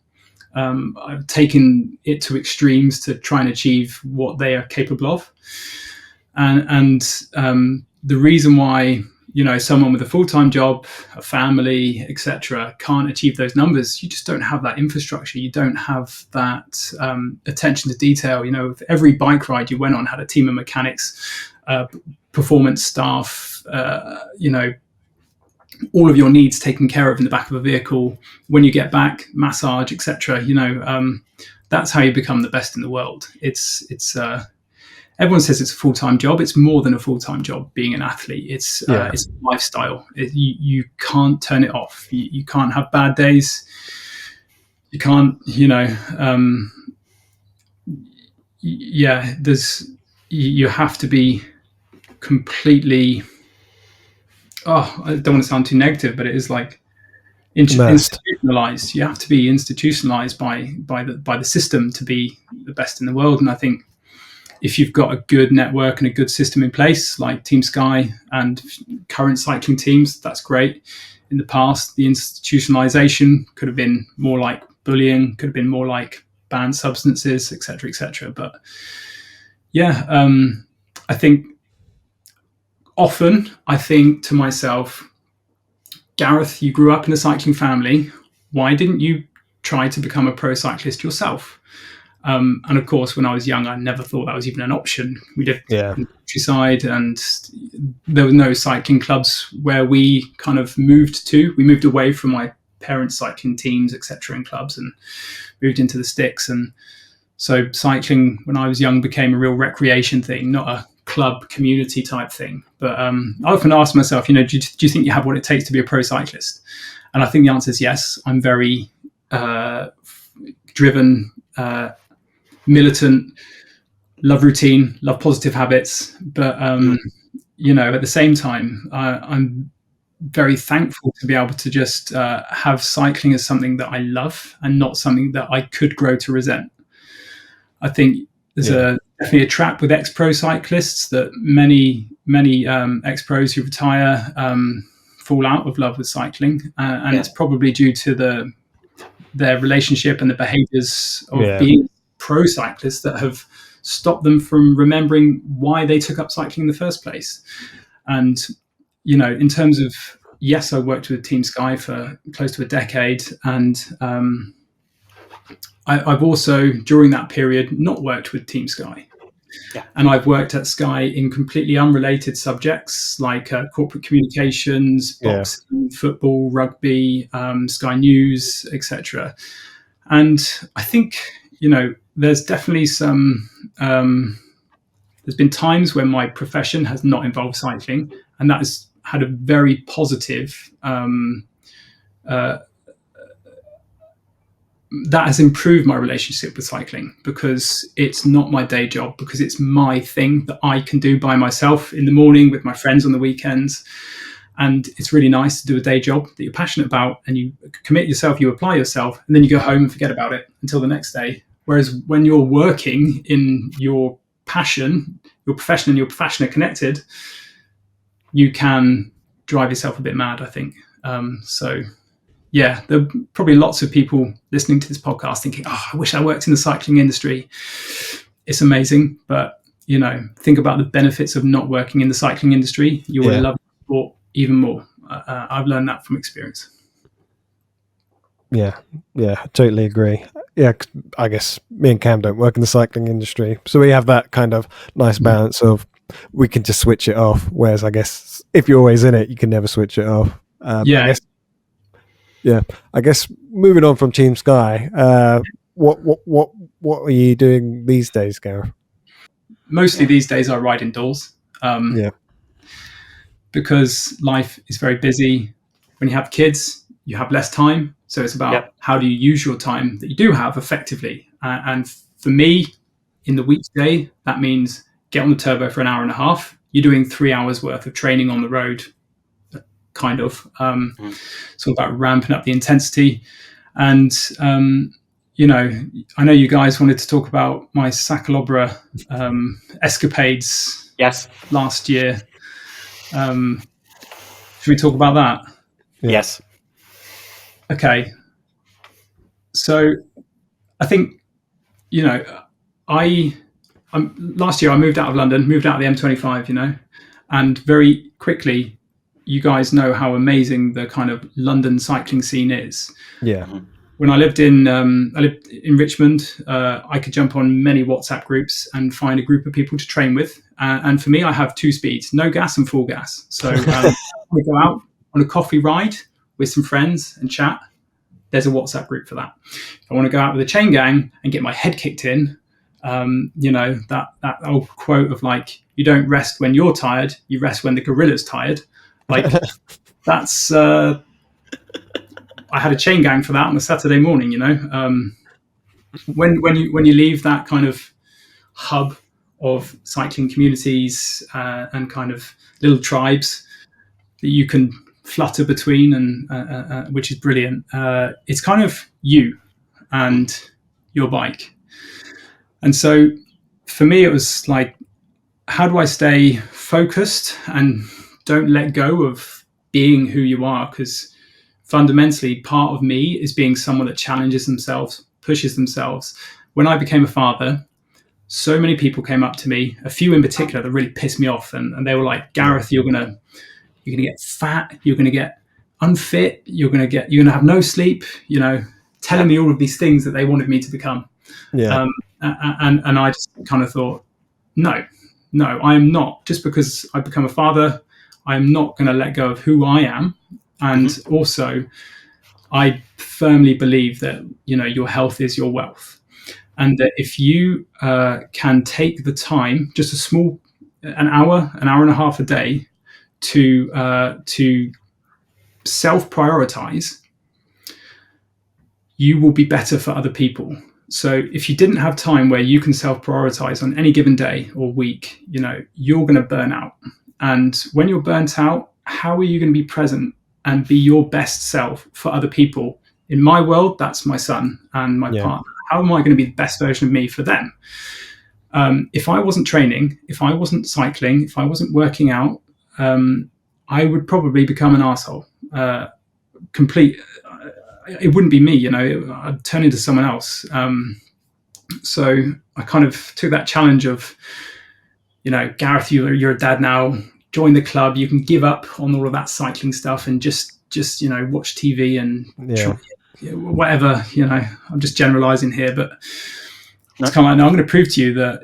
I've taken it to extremes to try and achieve what they are capable of. And the reason why someone with a full-time job, a family, etc., can't achieve those numbers, you just don't have that infrastructure. You don't have that attention to detail. Every bike ride you went on had a team of mechanics, performance staff, all of your needs taken care of in the back of a vehicle. When you get back, massage, etc. That's how you become the best in the world. It's everyone says it's a full-time job. It's more than a full-time job being an athlete. It's a lifestyle. You can't turn it off. You can't have bad days. You can't, you have to be completely, I don't want to sound too negative, but it is like Immersed. institutionalized. You have to be institutionalized by the system to be the best in the world. And I think if you've got a good network and a good system in place, like Team Sky and current cycling teams, that's great. In the past, the institutionalization could have been more like bullying, could have been more like banned substances, etc., etc. But yeah, I think often I think to myself, Gareth, you grew up in a cycling family. Why didn't you try to become a pro cyclist yourself? And of course, when I was young, I never thought that was even an option. We lived in the countryside, and there were no cycling clubs where we kind of moved to. We moved away from my parents' cycling teams, etc., and clubs, and moved into the sticks. And so cycling, when I was young, became a real recreation thing, not a club community type thing. But I often ask myself, do you think you have what it takes to be a pro cyclist? And I think the answer is yes. I'm very driven, militant, love routine, love positive habits. But, at the same time, I'm very thankful to be able to just have cycling as something that I love and not something that I could grow to resent. I think there's definitely a trap with ex-pro cyclists that many ex-pros who retire fall out of love with cycling, and it's probably due to their relationship and the behaviours of being pro cyclists that have stopped them from remembering why they took up cycling in the first place. And in terms of, yes, I worked with Team Sky for close to a decade, and I've also, during that period, not worked with Team Sky. Yeah. And I've worked at Sky in completely unrelated subjects like corporate communications, boxing, football, rugby, Sky News, etc. And I think, there's definitely some, there's been times when my profession has not involved cycling, and that has had a very positive that has improved my relationship with cycling, because it's not my day job, because it's my thing that I can do by myself in the morning with my friends on the weekends. And it's really nice to do a day job that you're passionate about, and you commit yourself, you apply yourself, and then you go home and forget about it until the next day. Whereas when you're working in your passion, your profession, and your profession are connected, you can drive yourself a bit mad, I think. Yeah, there are probably lots of people listening to this podcast thinking, I wish I worked in the cycling industry. It's amazing. But, think about the benefits of not working in the cycling industry. You will love the sport even more. I've learned that from experience. Yeah, I totally agree. Yeah, I guess me and Cam don't work in the cycling industry. So we have that kind of nice balance of we can just switch it off. Whereas I guess if you're always in it, you can never switch it off. I guess moving on from Team Sky, what are you doing these days, Gareth? Mostly these days I ride indoors. Because life is very busy. When you have kids, you have less time. So it's about how do you use your time that you do have effectively. And for me, in the weekday, that means get on the turbo for an hour and a half. You're doing 3 hours worth of training on the road, kind of. So about ramping up the intensity. And, I know you guys wanted to talk about my Sa Calobra escapades last year. Should we talk about that? Yes. Okay. So I think, last year I moved out of London, moved out of the M25, and very quickly, you guys know how amazing the kind of London cycling scene is. Yeah. When I lived in Richmond, I could jump on many WhatsApp groups and find a group of people to train with. And for me, I have two speeds: no gas and full gas. So we go out on a coffee ride with some friends and chat. There's a WhatsApp group for that. If I want to go out with a chain gang and get my head kicked in, that old quote of like, you don't rest when you're tired, you rest when the gorilla's tired. Like that's, I had a chain gang for that on a Saturday morning, when you leave that kind of hub of cycling communities and kind of little tribes that you can flutter between, and which is brilliant. It's kind of you and your bike. And so for me, it was like, how do I stay focused and don't let go of being who you are? Because fundamentally, part of me is being someone that challenges themselves, pushes themselves. When I became a father, so many people came up to me, a few in particular that really pissed me off. And they were like, Gareth, you're gonna get fat, you're gonna get unfit, you're gonna have no sleep, telling me all of these things that they wanted me to become. Yeah. And I just kind of thought, no, I am not. Just because I become a father, I am not going to let go of who I am. And also, I firmly believe that, your health is your wealth. And that if you can take the time, just an hour and a half a day to self-prioritize, you will be better for other people. So if you didn't have time where you can self-prioritize on any given day or week, you're going to burn out. And when you're burnt out, how are you going to be present and be your best self for other people? In my world, that's my son and my partner. How am I going to be the best version of me for them? If I wasn't training, if I wasn't cycling, if I wasn't working out, I would probably become an arsehole. It wouldn't be me, I'd turn into someone else. So I kind of took that challenge of, Gareth, you're a dad now, join the club. You can give up on all of that cycling stuff and just watch TV and whatever, I'm just generalizing here, but it's kind of like, no, I'm going to prove to you that,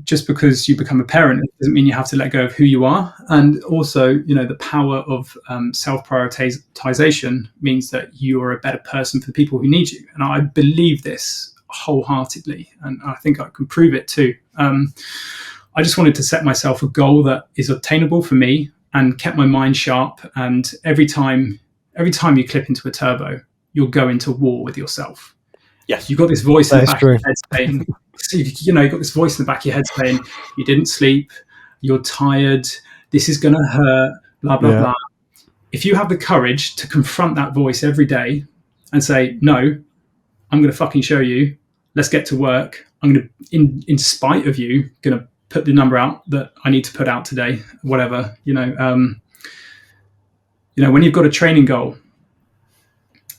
just because you become a parent, it doesn't mean you have to let go of who you are. And also, the power of self-prioritization means that you are a better person for the people who need you. And I believe this wholeheartedly, and I think I can prove it too. I just wanted to set myself a goal that is obtainable for me and kept my mind sharp. And every time you clip into a turbo, you'll go into war with yourself. Yes, you've got this voice in the back of your head saying, you've got this voice in the back of your head saying, you didn't sleep, you're tired, this is going to hurt, blah, blah, blah. If you have the courage to confront that voice every day and say, no, I'm going to fucking show you, let's get to work. I'm going to, in spite of you, going to put the number out that I need to put out today, whatever, when you've got a training goal,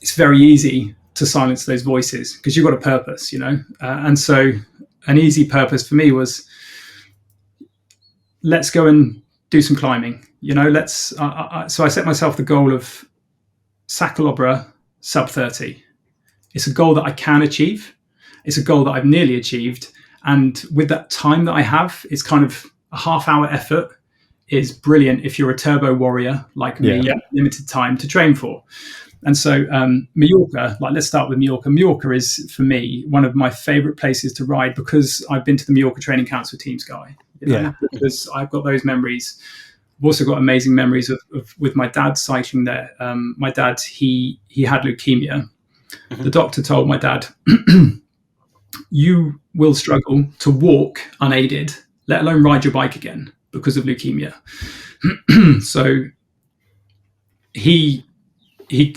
it's very easy to silence those voices because you've got a purpose, and so an easy purpose for me was, let's go and do some climbing, so I set myself the goal of Sa Calobra sub 30. It's a goal that I can achieve. It's a goal that I've nearly achieved. And with that time that I have, it's kind of a half-hour effort is brilliant if you're a turbo warrior like me, limited time to train for. And so Mallorca, let's start with Mallorca. Mallorca is, for me, one of my favorite places to ride because I've been to the Mallorca Training Council Teams Guy. Because I've got those memories. I've also got amazing memories of with my dad cycling there. My dad, he had leukemia. The doctor told my dad, you will struggle to walk unaided, let alone ride your bike again because of leukemia. So he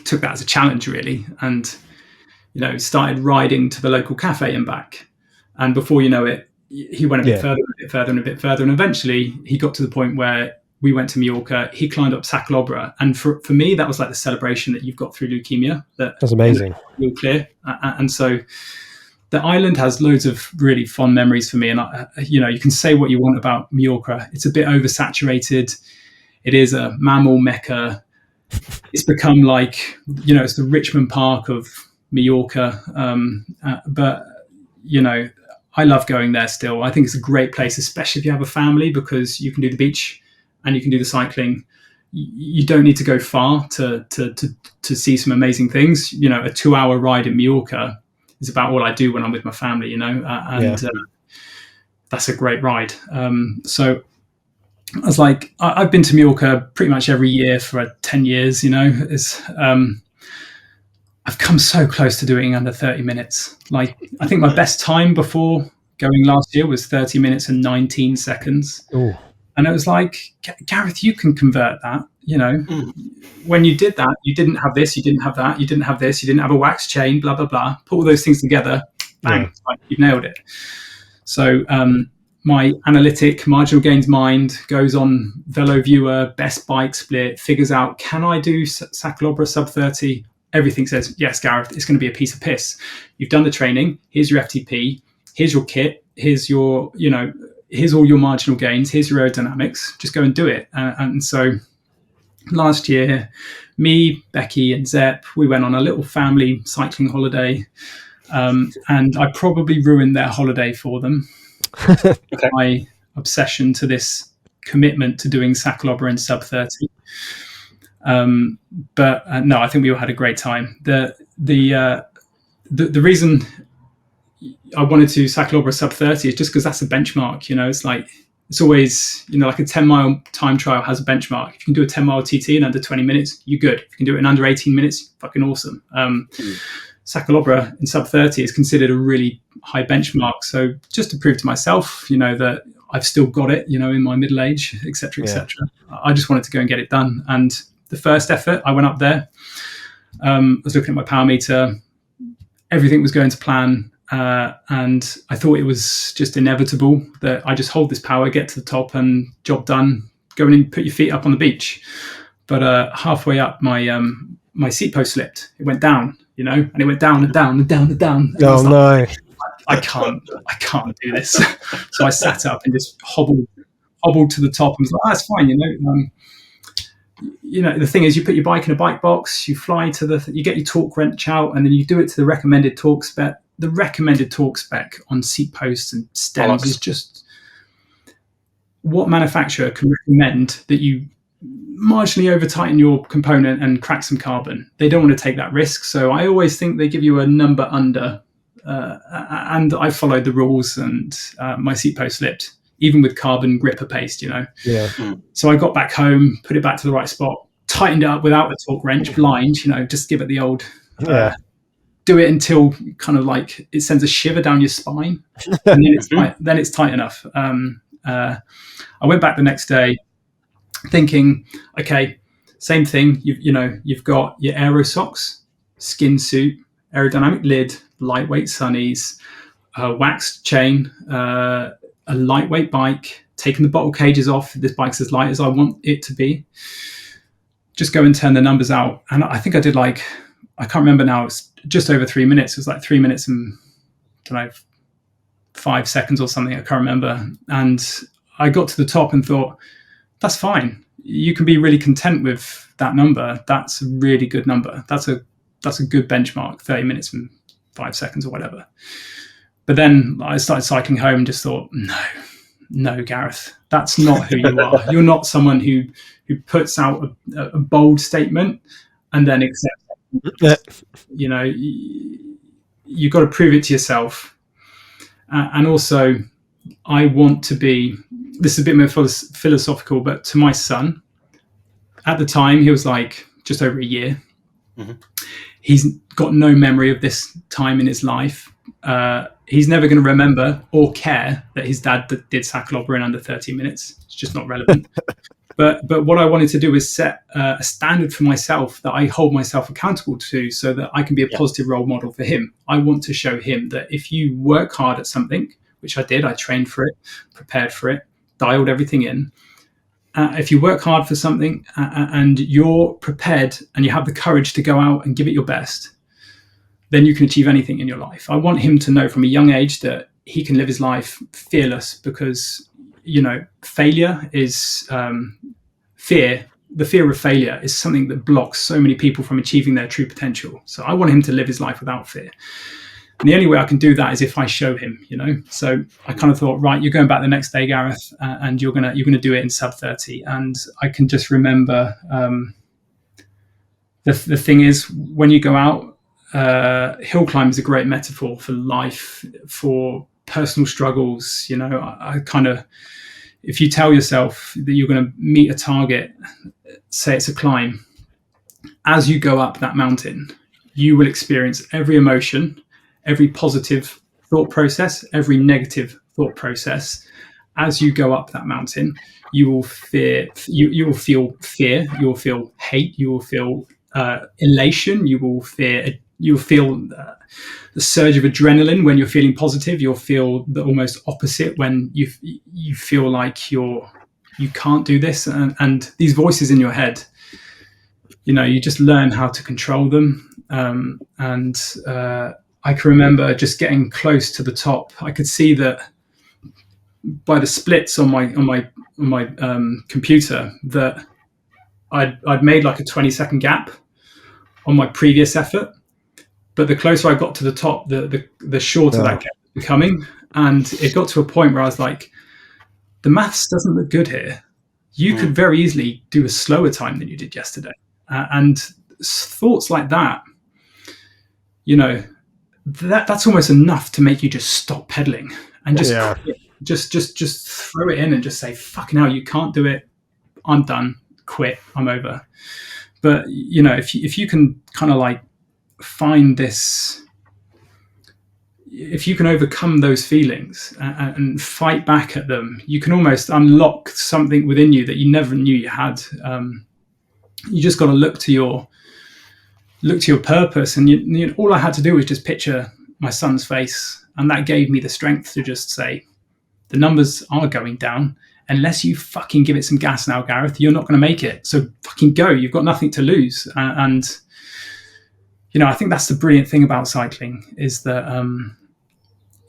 took that as a challenge, really, and started riding to the local cafe and back. And before you know it, he went a bit further, and a bit further, and a bit further, and eventually he got to the point where we went to Mallorca. He climbed up Sa Calobra, and for me, that was like the celebration that you've got through leukemia. That's amazing. You're clear, and so the island has loads of really fond memories for me. And you can say what you want about Mallorca; it's a bit oversaturated. It is a mammal mecca. It's become like, it's the Richmond Park of Mallorca. But, I love going there still. I think it's a great place, especially if you have a family, because you can do the beach and you can do the cycling. You don't need to go far to see some amazing things. A 2-hour ride in Mallorca is about all I do when I'm with my family, that's a great ride. So I was like, I've been to Mallorca pretty much every year for 10 years, I've come so close to doing under 30 minutes. I think my best time before going last year was 30 minutes and 19 seconds. Ooh. And it was like, Gareth, you can convert that. When you did that, you didn't have this, you didn't have that, you didn't have this, you didn't have a wax chain, blah, blah, blah. Put all those things together, bang, like, you've nailed it. So my analytic marginal gains mind goes on Velo Viewer, best bike split, figures out, can I do Sa Calobra sub 30? Everything says, yes, Gareth, it's going to be a piece of piss. You've done the training. Here's your FTP. Here's your kit. Here's your, here's all your marginal gains. Here's your aerodynamics. Just go and do it. And so last year, me, Becky and Zepp, we went on a little family cycling holiday. And I probably ruined their holiday for them. Okay. My obsession to this commitment to doing Sa Calobra in sub 30. But no, I think we all had a great time. The reason I wanted to Sa Calobra sub 30 is just because that's a benchmark. It's like, it's always, like a 10-mile time trial has a benchmark. If you can do a 10-mile TT in under 20 minutes, you're good. If you can do it in under 18 minutes, fucking awesome. Sa Calobra in sub 30 is considered a really high benchmark. So just to prove to myself, that I've still got it, in my middle age, et cetera, et cetera. I just wanted to go and get it done. And the first effort, I went up there. I was looking at my power meter. Everything was going to plan. And I thought it was just inevitable that I just hold this power, get to the top and job done, go in and put your feet up on the beach. But halfway up, my seat post slipped. It went down, and it went down and down and down and down. And Oh, no. I can't do this. So I sat up and just hobbled to the top and was like, that's fine, the thing is, you put your bike in a bike box, you fly to you get your torque wrench out, and then you do it to the recommended torque spec. The recommended torque spec on seat posts and stems is just what manufacturer can recommend that you marginally over tighten your component and crack some carbon. They don't want to take that risk. So I always think they give you a number under, and I followed the rules, and my seat post slipped, even with carbon gripper paste, Yeah. So I got back home, put it back to the right spot, tightened it up without a torque wrench, blind, just give it the old, do it until kind of like it sends a shiver down your spine, and then it's tight enough. I went back the next day thinking, okay, same thing. You've got your aero socks, skin suit, aerodynamic lid, lightweight sunnies, waxed chain, a lightweight bike, taking the bottle cages off. This bike's as light as I want it to be. Just go and turn the numbers out. And I think I did I can't remember now, it's just over 3 minutes. It was like 3 minutes and 5 seconds or something. I can't remember. And I got to the top and thought, that's fine. You can be really content with that number. That's a really good number. That's a good benchmark, 30 minutes and 5 seconds or whatever. But then I started cycling home and just thought, no, Gareth, that's not who you are. You're not someone who puts out a bold statement and then accepts. You've got to prove it to yourself. And also, I want to be, this is a bit more philosophical, but to my son, at the time, he was like just over a year. Mm-hmm. He's got no memory of this time in his life. He's never going to remember or care that his dad did Sa Calobra in under 30 minutes. It's just not relevant. But what I wanted to do is set a standard for myself that I hold myself accountable to, so that I can be a positive role model for him. I want to show him that if you work hard at something, which I did, I trained for it, prepared for it, dialed everything in. If you work hard for something and you're prepared and you have the courage to go out and give it your best, then you can achieve anything in your life. I want him to know from a young age that he can live his life fearless, because failure is fear. The fear of failure is something that blocks so many people from achieving their true potential. So I want him to live his life without fear. And the only way I can do that is if I show him, So I kind of thought, right, you're going back the next day, Gareth, and you're gonna do it in sub 30. And I can just remember the thing is, when you go out, hill climb is a great metaphor for life, for personal struggles. I kind of, if you tell yourself that you're going to meet a target, say it's a climb, as you go up that mountain, you will experience every emotion, every positive thought process, every negative thought process, as you go up that mountain, you will you will feel fear, you will feel hate, you will feel elation, you will feel the surge of adrenaline when you're feeling positive. You'll feel the almost opposite when you feel like you can't do this, and these voices in your head, you just learn how to control them. I can remember just getting close to the top. I could see that by the splits on my computer that I'd made like a 20-second gap on my previous effort. But the closer I got to the top, the shorter that gap was becoming. And it got to a point where I was like, the maths doesn't look good here. You could very easily do a slower time than you did yesterday. And thoughts like that, that's almost enough to make you just stop pedaling and just throw it in and just say, fucking hell, you can't do it. I'm done. Quit. I'm over. But, if you can kind of like find this, if you can overcome those feelings and fight back at them, you can almost unlock something within you that you never knew you had. You just got to look to your purpose. And all I had to do was just picture my son's face, and that gave me the strength to just say, the numbers are going down. Unless you fucking give it some gas now, Gareth, you're not going to make it. So fucking go. You've got nothing to lose. And I think that's the brilliant thing about cycling, is that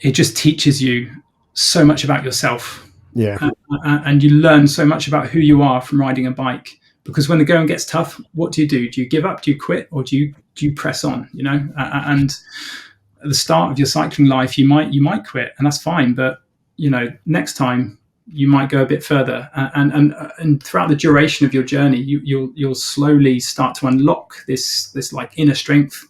it just teaches you so much about yourself. Yeah. And you learn so much about who you are from riding a bike. Because when the going gets tough, what do? Do you give up? Do you quit? Or do you press on? And at the start of your cycling life, you might quit, and that's fine. But next time you might go a bit further, and throughout the duration of your journey, you'll slowly start to unlock this like inner strength,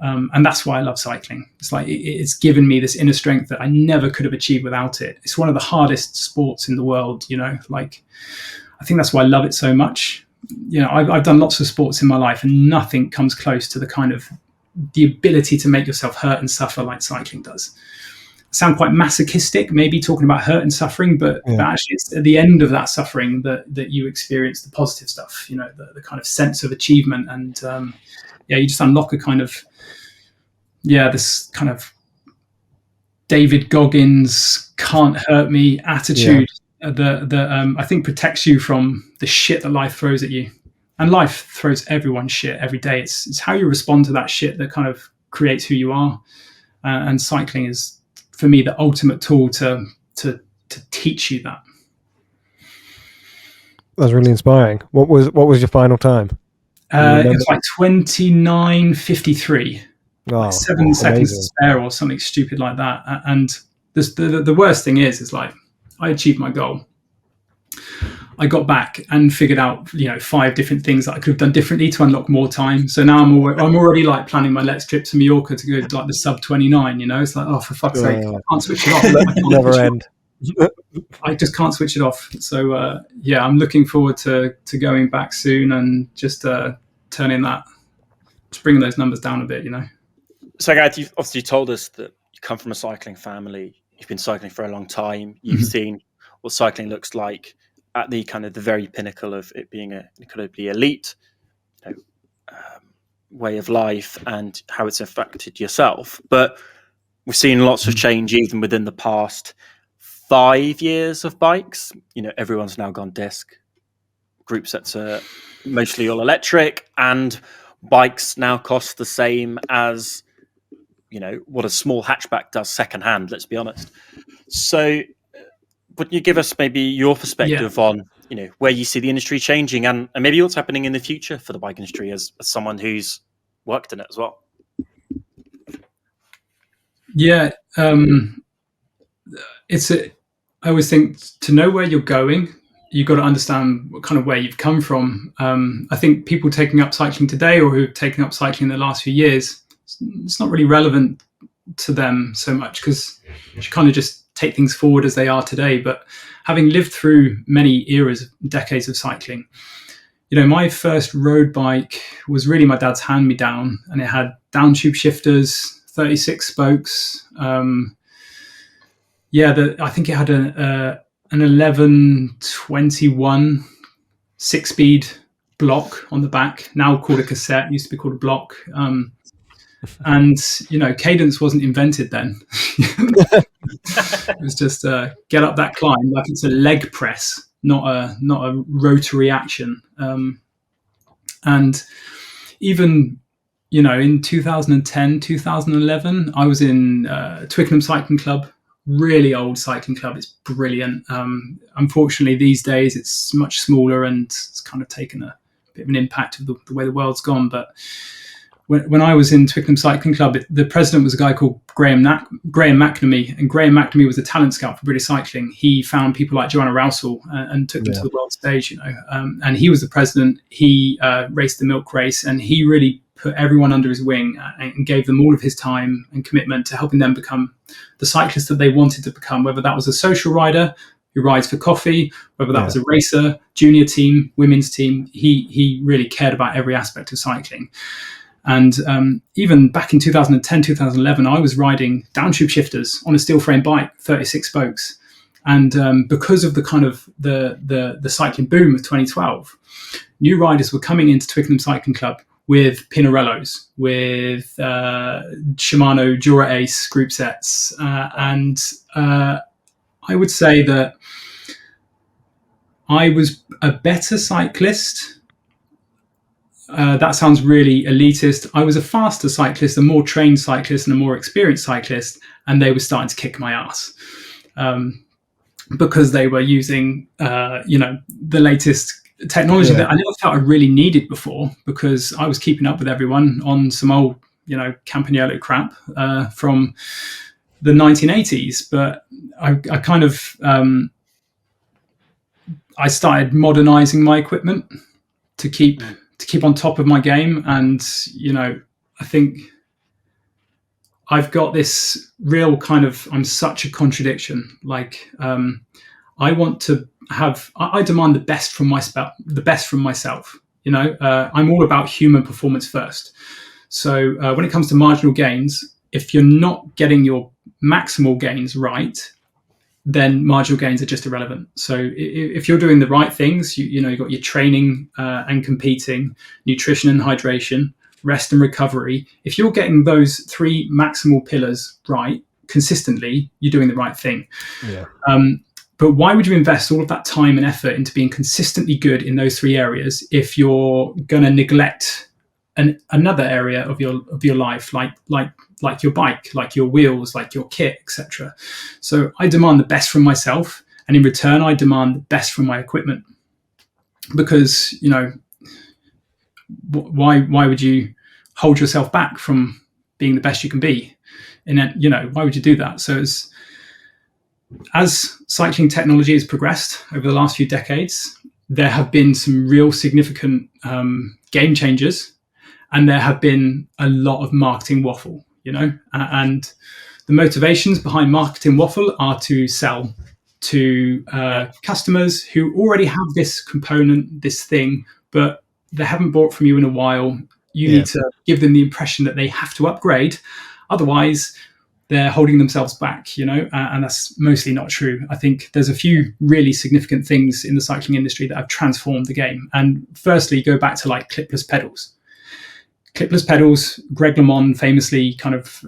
and that's why I love cycling. It's like it's given me this inner strength that I never could have achieved without it. It's one of the hardest sports in the world. Like I think that's why I love it so much. I've done lots of sports in my life, and nothing comes close to the ability to make yourself hurt and suffer like cycling does. Sound quite masochistic, maybe talking about hurt and suffering, but actually it's at the end of that suffering that you experience the positive stuff, the kind of sense of achievement. And you just unlock a kind of, this kind of David Goggins can't hurt me attitude that I think protects you from the shit that life throws at you. And life throws everyone shit every day. It's how you respond to that shit that kind of creates who you are. And cycling is, for me, the ultimate tool to teach you that. That's really inspiring. What was your final time? It was like 29:53. Like 7 seconds to spare or something stupid like that. And the worst thing is like I achieved my goal. I got back and figured out 5 different things that I could have done differently to unlock more time. So now I'm already like planning my next trip to Mallorca to go to like the sub 29. It's like, oh, for fuck's sake, I can't switch it off. Never end. I just can't switch it off. So I'm looking forward to going back soon and just bringing those numbers down a bit. So Gareth, you've obviously told us that you come from a cycling family. You've been cycling for a long time. You've seen what cycling looks like at the kind of the very pinnacle of it being an incredibly elite way of life and how it's affected yourself. But we've seen lots of change even within the past 5 years of bikes. Everyone's now gone disc. Group sets are mostly all electric, and bikes now cost the same as what a small hatchback does secondhand, let's be honest. So would you give us maybe your perspective on where you see the industry changing and maybe what's happening in the future for the bike industry as someone who's worked in it as well? I always think to know where you're going, you've got to understand what kind of where you've come from. I think people taking up cycling today or who've taken up cycling in the last few years, it's not really relevant to them so much because you kind of just take things forward as they are today. But having lived through many eras, decades of cycling, my first road bike was really my dad's hand-me-down, and it had down tube shifters, 36 spokes. I think it had an 1121 6-speed block on the back, now called a cassette, used to be called a block. And cadence wasn't invented then. It was just get up that climb like it's a leg press, not a rotary action. And even in 2010, 2011, I was in Twickenham Cycling Club, really old cycling club. It's brilliant. Unfortunately, these days it's much smaller and it's kind of taken a bit of an impact of the way the world's gone. But when I was in Twickenham Cycling Club, the president was a guy called Graham McNamee, and Graham McNamee was a talent scout for British cycling. He found people like Joanna Rousel and took them to the world stage, and he was the president. He raced the milk race, and he really put everyone under his wing and gave them all of his time and commitment to helping them become the cyclist that they wanted to become, whether that was a social rider who rides for coffee, whether that was a racer, junior team, women's team. He really cared about every aspect of cycling. And even back in 2010, 2011, I was riding downtube shifters on a steel frame bike, 36 spokes. And because of the kind of the cycling boom of 2012, new riders were coming into Twickenham Cycling Club with Pinarellos, with Shimano Dura Ace group sets. And I would say that I was a better cyclist. That sounds really elitist. I was a faster cyclist, a more trained cyclist, and a more experienced cyclist, and they were starting to kick my ass because they were using, the latest technology that I never felt I really needed before, because I was keeping up with everyone on some old, Campagnolo crap from the 1980s. But I kind of I started modernizing my equipment to keep on top of my game. And I think I've got this real kind of, I'm such a contradiction. Like I want to have, I demand the best from myself. I'm all about human performance first. So when it comes to marginal gains, if you're not getting your maximal gains right, then marginal gains are just irrelevant. So if you're doing the right things, you've got your training and competing, nutrition and hydration, rest and recovery. If you're getting those three maximal pillars right consistently, you're doing the right thing. Yeah. But why would you invest all of that time and effort into being consistently good in those three areas if you're going to neglect another area of your life, like your bike, like your wheels, like your kit, etc.? So I demand the best from myself, and in return, I demand the best from my equipment. Because why would you hold yourself back from being the best you can be? And then why would you do that? So as cycling technology has progressed over the last few decades, there have been some real significant game changers, and there have been a lot of marketing waffle. And the motivations behind marketing waffle are to sell to customers who already have this component, this thing, but they haven't bought from you in a while. You need to give them the impression that they have to upgrade. Otherwise, they're holding themselves back, and that's mostly not true. I think there's a few really significant things in the cycling industry that have transformed the game. And firstly, go back to like clipless pedals. Clipless pedals, Greg LeMond famously kind of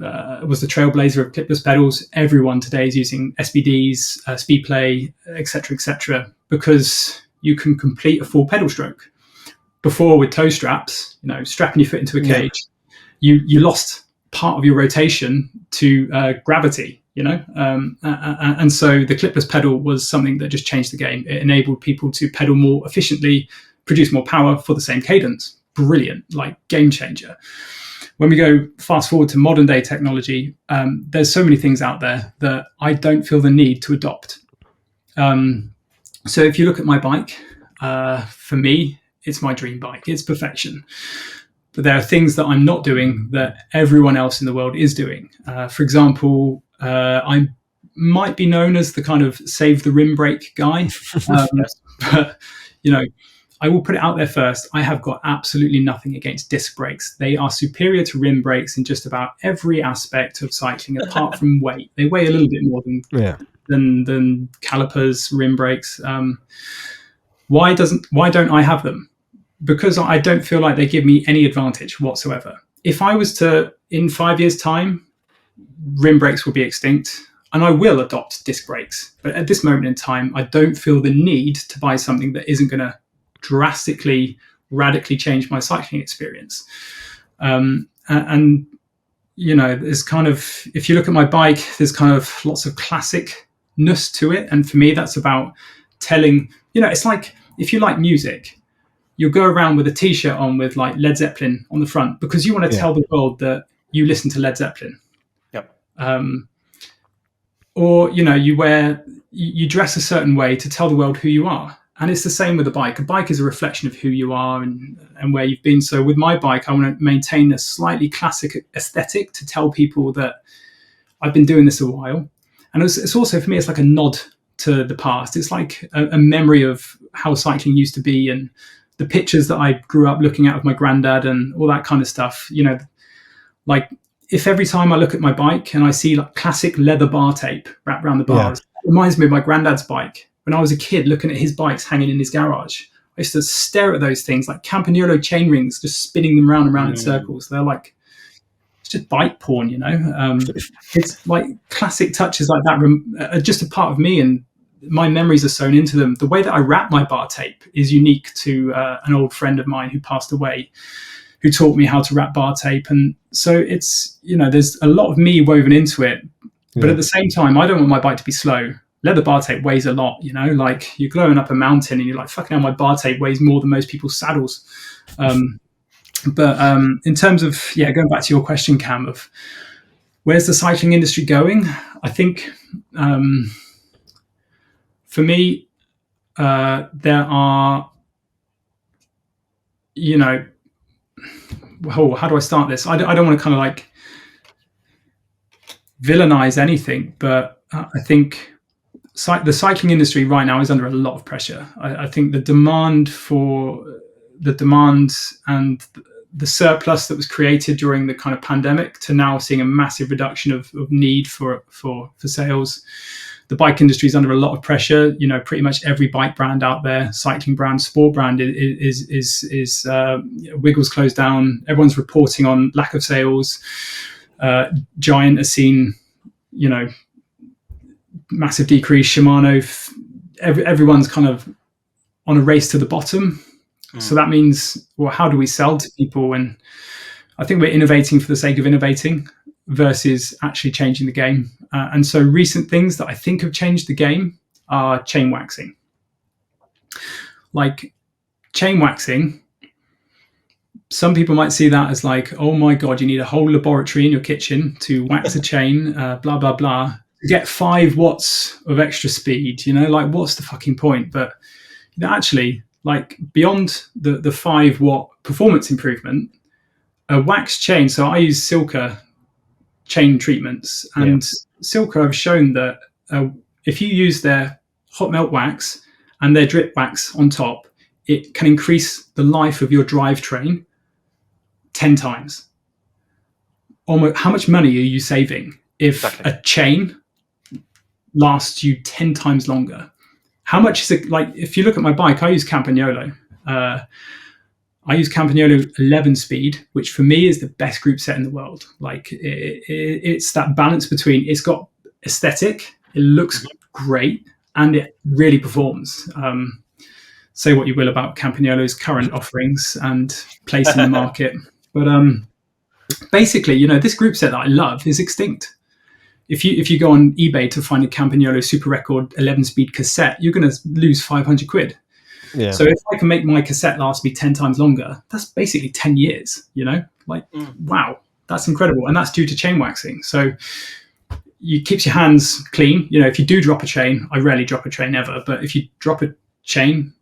was the trailblazer of clipless pedals. Everyone today is using SBDs, Speedplay, etc., because you can complete a full pedal stroke. Before, with toe straps, strapping your foot into a cage, you lost part of your rotation to gravity, and so the clipless pedal was something that just changed the game. It enabled people to pedal more efficiently, produce more power for the same cadence. Brilliant, like game changer. When we go fast forward to modern day technology, there's so many things out there that I don't feel the need to adopt. So if you look at my bike, for me, it's my dream bike. It's perfection. But there are things that I'm not doing that everyone else in the world is doing. For example, I might be known as the kind of save the rim brake guy. But, I will put it out there first. I have got absolutely nothing against disc brakes. They are superior to rim brakes in just about every aspect of cycling, apart from weight. They weigh a little bit more than than calipers, rim brakes. Why don't I have them? Because I don't feel like they give me any advantage whatsoever. If I was to, in 5 years' time, rim brakes will be extinct, and I will adopt disc brakes. But at this moment in time, I don't feel the need to buy something that isn't going to drastically, radically change my cycling experience. And you know, there's kind of, if you look at my bike, there's kind of lots of classicness to it. And for me, that's about telling, you know, it's like, if you like music, you'll go around with a t-shirt on with like Led Zeppelin on the front because you want to tell the world that you listen to Led Zeppelin. Yep. Or, you know, you dress a certain way to tell the world who you are. And it's the same with a bike. A bike is a reflection of who you are and where you've been. So with my bike, I want to maintain a slightly classic aesthetic to tell people that I've been doing this a while. And it's also, for me, it's like a nod to the past. It's like a memory of how cycling used to be and the pictures that I grew up looking at with my granddad and all that kind of stuff. You know, like if every time I look at my bike and I see like classic leather bar tape wrapped around the bars, it reminds me of my granddad's bike. When I was a kid looking at his bikes hanging in his garage, I used to stare at those things like Campagnolo chain rings, just spinning them round and round in circles. They're like, it's just bike porn, you know? It's like classic touches like that are just a part of me, and my memories are sewn into them. The way that I wrap my bar tape is unique to an old friend of mine who passed away, who taught me how to wrap bar tape. And so it's, you know, there's a lot of me woven into it. But at the same time, I don't want my bike to be slow. Leather bar tape weighs a lot, you know, like you're going up a mountain and you're like, fucking hell, my bar tape weighs more than most people's saddles. But in terms of, going back to your question, Cam, of where's the cycling industry going? I think for me, there are, you know, how do I start this? I don't want to kind of like villainize anything, but I think the cycling industry right now is under a lot of pressure. I think the demand and the surplus that was created during the kind of pandemic to now seeing a massive reduction of need for sales. The bike industry is under a lot of pressure. You know, pretty much every bike brand out there, cycling brand, sport brand, is Wiggles closed down. Everyone's reporting on lack of sales. Giant has seen, you know, massive decrease. Shimano, everyone's kind of on a race to the bottom. So that means, well, how do we sell to people? And I think we're innovating for the sake of innovating versus actually changing the game. And so recent things that I think have changed the game are chain waxing. Like chain waxing, some people might see that as like, oh my God, you need a whole laboratory in your kitchen to wax a chain, blah, blah, blah. Get 5 watts of extra speed, you know, like what's the fucking point? But you know, actually, like beyond the 5 watt performance improvement, a wax chain. So I use Silka chain treatments, and Silka have shown that if you use their hot melt wax and their drip wax on top, it can increase the life of your drivetrain 10 times. Almost, how much money are you saving if a chain lasts you 10 times longer? How much is it? Like, if you look at my bike, I use Campagnolo. I use Campagnolo 11 speed, which for me is the best group set in the world. Like it's that balance between, it's got aesthetic, it looks great, and it really performs. Say what you will about Campagnolo's current offerings and place in the market. But basically, you know, this group set that I love is extinct. If you go on eBay to find a Campagnolo Super Record 11-speed cassette, you're going to lose 500 quid. Yeah. So if I can make my cassette last me 10 times longer, that's basically 10 years, you know? Like, wow, that's incredible. And that's due to chain waxing. So it keeps your hands clean. You know, if you do drop a chain, I rarely drop a chain ever, but if you drop a chain,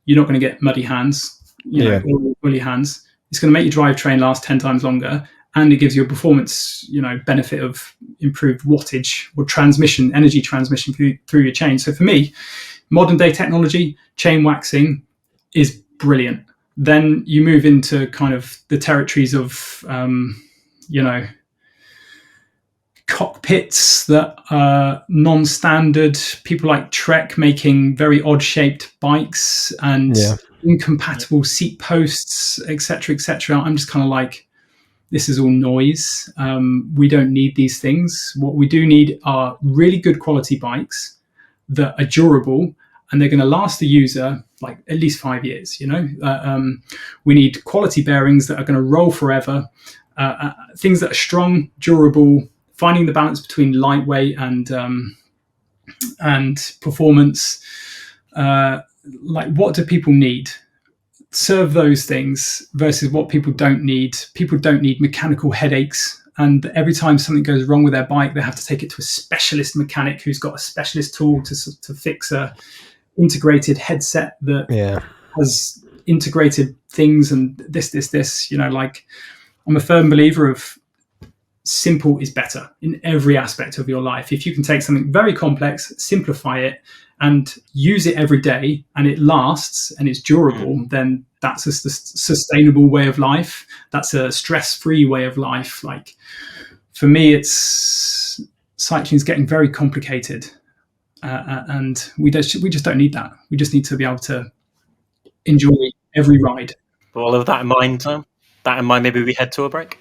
you're not going to get muddy hands, you know, or woolly hands. It's going to make your drivetrain last 10 times longer. And it gives you a performance, you know, benefit of improved wattage or transmission, energy transmission through your chain. So for me, modern day technology, chain waxing is brilliant. Then you move into kind of the territories of, you know, cockpits that are non-standard, people like Trek making very odd-shaped bikes and incompatible seat posts, etc., etc. I'm just kind of like, this is all noise. We don't need these things. What we do need are really good quality bikes that are durable, and they're going to last the user like at least 5 years. We need quality bearings that are going to roll forever, things that are strong, durable, finding the balance between lightweight and performance. Like, what do people need? Serve those things versus what people don't need. People don't need mechanical headaches, and every time something goes wrong with their bike, they have to take it to a specialist mechanic who's got a specialist tool to fix a integrated headset that has integrated things and this. Like, I'm a firm believer of simple is better in every aspect of your life. If you can take something very complex, simplify it, and use it every day, and it lasts and it's durable, then that's a sustainable way of life. That's a stress-free way of life. Like, for me, cycling is getting very complicated, and we just don't need that. We just need to be able to enjoy every ride. With all of that in mind, maybe we head to a break.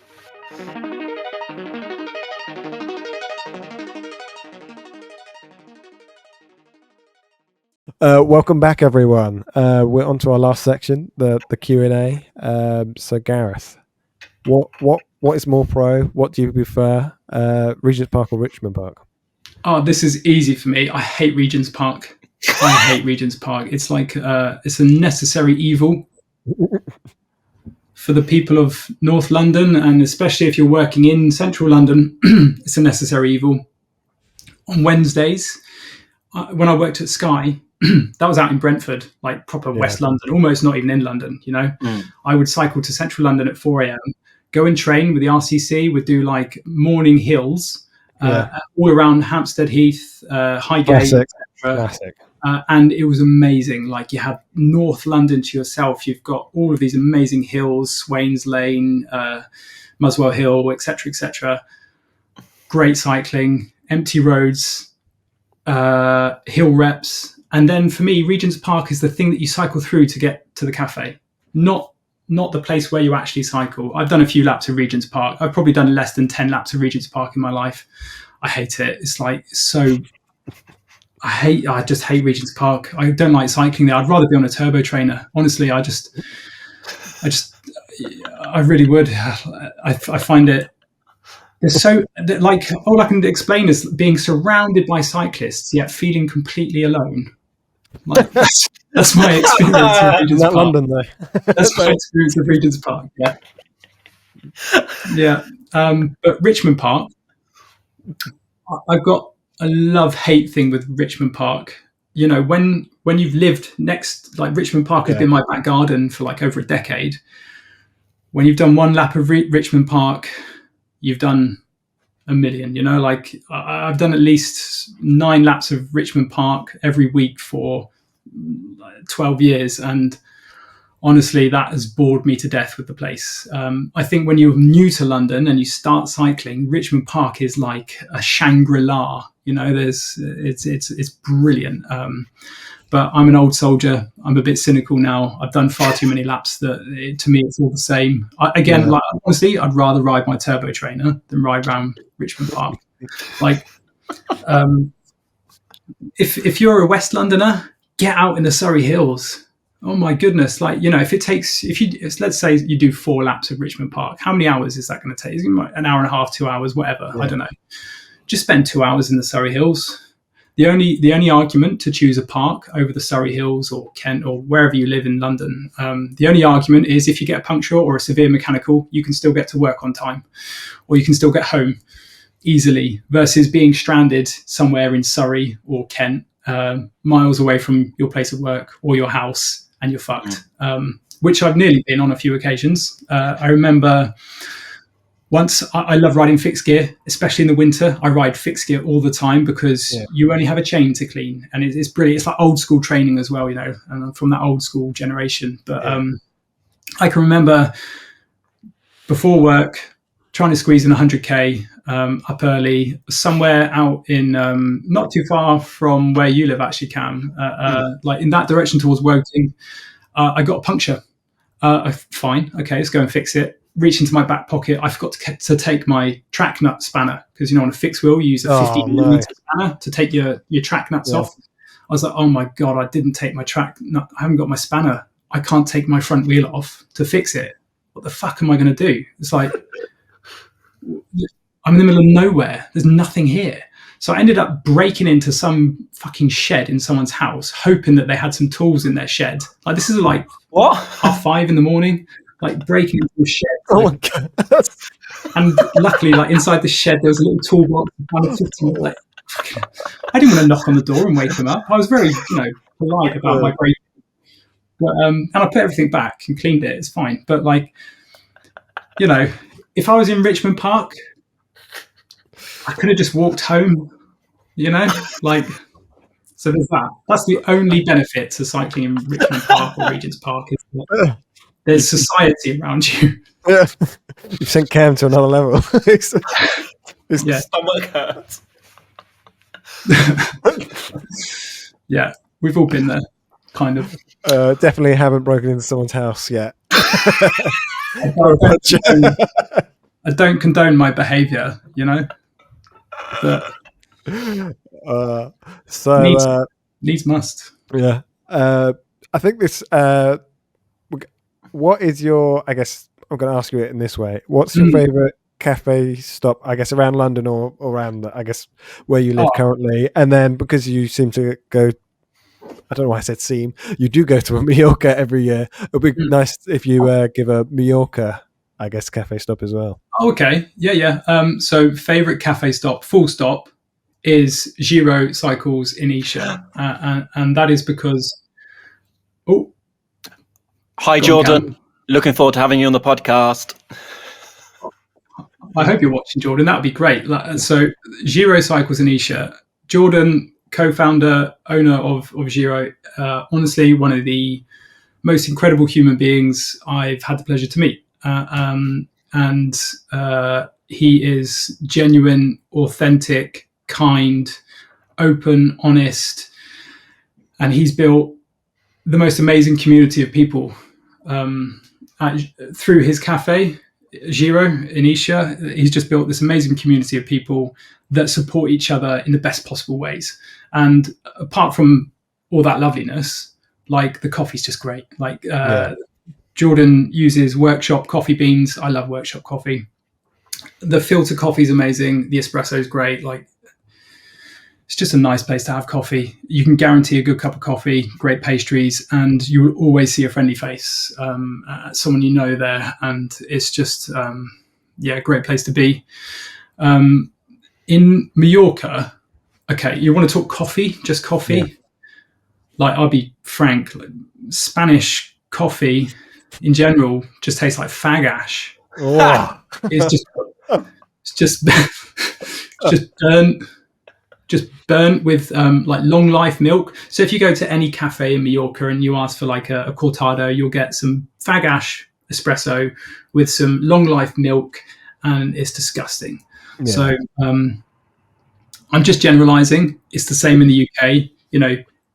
Welcome back, everyone. We're on to our last section, the Q&A. So, Gareth, what is more pro? What do you prefer, Regent's Park or Richmond Park? Oh, this is easy for me. I hate Regent's Park. I hate Regent's Park. It's like it's a necessary evil for the people of North London, and especially if you're working in Central London, it's a necessary evil. On Wednesdays, when I worked at Sky, that was out in Brentford, like proper West London, almost not even in London, I would cycle to Central London at 4 a.m, go and train with the RCC, would do like morning hills all around Hampstead Heath, Highgate, Classic. And it was amazing. Like, you have North London to yourself. You've got all of these amazing hills, Swains Lane, Muswell Hill, etc., etc. Great cycling, empty roads, hill reps. And then for me, Regent's Park is the thing that you cycle through to get to the cafe, not the place where you actually cycle. I've done a few laps of Regent's Park. I've probably done less than 10 laps of Regent's Park in my life. I hate it. It's like I just hate Regent's Park. I don't like cycling there. I'd rather be on a turbo trainer. Honestly, I really would. I find it. It's so, like, all I can explain is being surrounded by cyclists yet feeling completely alone. Like, that's my experience of Regent's Park. London, though. That's my experience of Regent's Park. Yeah. But Richmond Park, I've got a love-hate thing with Richmond Park. When you've lived next, like, Richmond Park has been my back garden for like over a decade. When you've done one lap of Richmond Park, you've done a million. Like, I've done at least 9 laps of Richmond Park every week for 12 years, and honestly, that has bored me to death with the place. I think when you're new to London and you start cycling, Richmond Park is like a Shangri-La. It's brilliant. But I'm an old soldier. I'm a bit cynical now. I've done far too many laps that, to me, it's all the same. Like, honestly, I'd rather ride my turbo trainer than ride around Richmond Park. Like, if you're a West Londoner, get out in the Surrey Hills. Oh my goodness! Like, let's say you do 4 laps of Richmond Park. How many hours is that going to take? Is it an hour and a half, 2 hours, whatever? Yeah. I don't know. Just spend 2 hours in the Surrey Hills. The only argument to choose a park over the Surrey Hills or Kent or wherever you live in London, the only argument is if you get a puncture or a severe mechanical, you can still get to work on time, or you can still get home easily, versus being stranded somewhere in Surrey or Kent, miles away from your place of work or your house, and you're fucked. Which I've nearly been on a few occasions. I remember once, I love riding fixed gear, especially in the winter. I ride fixed gear all the time because you only have a chain to clean, and it's brilliant. It's like old school training as well, and I'm from that old school generation. But I can remember before work trying to squeeze in 100k up early, somewhere out in not too far from where you live, actually, Cam, like in that direction towards Woking. I got a puncture. Fine, okay, let's go and fix it. Reach into my back pocket. I forgot to take my track nut spanner, because on a fixed wheel you use a 15mm spanner to take your track nuts off. I was like, oh my god, I didn't take my track nut. I haven't got my spanner. I can't take my front wheel off to fix it. What the fuck am I going to do? It's like, I'm in the middle of nowhere. There's nothing here. So I ended up breaking into some fucking shed in someone's house, hoping that they had some tools in their shed. Like, this is like what? 5:30 in the morning, like breaking into a shed. Oh my god! And luckily, like inside the shed, there was a little toolbox. Like, I didn't want to knock on the door and wake them up. I was very, polite about my break. But, and I put everything back and cleaned it. It's fine. But like, if I was in Richmond Park, I could have just walked home, like, so there's that. That's the only benefit to cycling in Richmond Park or Regent's Park, is that there's society around you. Yeah. You've sent Cam to another level. His stomach hurts. Yeah, we've all been there, kind of. Definitely haven't broken into someone's house yet. I don't condone my behaviour, but needs must. Yeah. I think this. What is your? I guess I'm going to ask you it in this way. What's your favourite cafe stop? I guess around London or around, I guess, where you live currently. And then, because you seem to go, I don't know why I said seem. You do go to a Mallorca every year. It'd be nice if you give a Mallorca, I guess, cafe stop as well. Okay. Yeah. So favourite cafe stop, full stop, is Giro Cycles in Isha, and that is because. Oh. Hi, Jordan. Looking forward to having you on the podcast. I hope you're watching, Jordan. That would be great. So, Giro Cycles in Isha. Jordan, co-founder, owner of Giro. Honestly, one of the most incredible human beings I've had the pleasure to meet. And he is genuine, authentic, kind, open, honest, and he's built the most amazing community of people through his cafe, Giro in Isha. He's just built this amazing community of people that support each other in the best possible ways. And apart from all that loveliness, like, the coffee's just great. Like, Jordan uses workshop coffee beans. I love workshop coffee. The filter coffee is amazing. The espresso is great. Like, it's just a nice place to have coffee. You can guarantee a good cup of coffee, great pastries, and you will always see a friendly face, someone there. And it's just, a great place to be. In Mallorca, okay, you want to talk coffee, just coffee? Yeah. Like, I'll be frank, Spanish coffee in general just tastes like fag ash. Oh. It's just burnt with like long life milk. So if you go to any cafe in Mallorca and you ask for like a cortado, you'll get some fag ash espresso with some long life milk, and it's disgusting. Yeah. So I'm just generalizing. It's the same in the UK.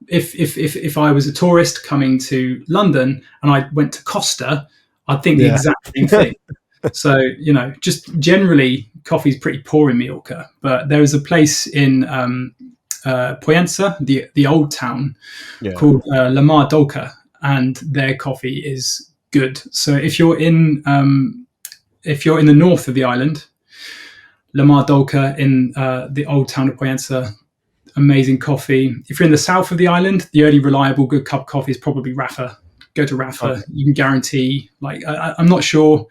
If I was a tourist coming to London and I went to Costa, I'd think the exact same thing. So, just generally, coffee's pretty poor in Mallorca. But there is a place in Poyensa, the old town, called La Mar Dolca, and their coffee is good. So if you're in the north of the island, La Mar Dolca in the old town of Poyensa, amazing coffee. If you're in the south of the island, the only reliable good cup of coffee is probably Rafa. Go to Rafa. Okay. You can guarantee, like, I'm not sure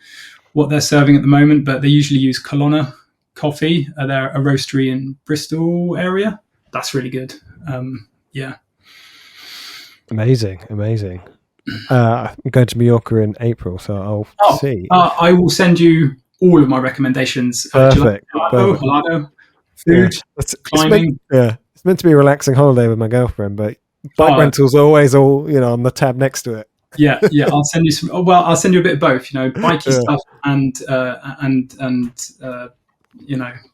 what they're serving at the moment, but they usually use Colonna coffee. They're a roastery in Bristol area. That's really good. Amazing. I'm going to Mallorca in April, so I'll see. I will send you all of my recommendations. Perfect. Helado, food, climbing. It's meant to be a relaxing holiday with my girlfriend, but bike rentals are always on the tab next to it. Yeah. I'll send you some. I'll send you a bit of both. Bikey stuff and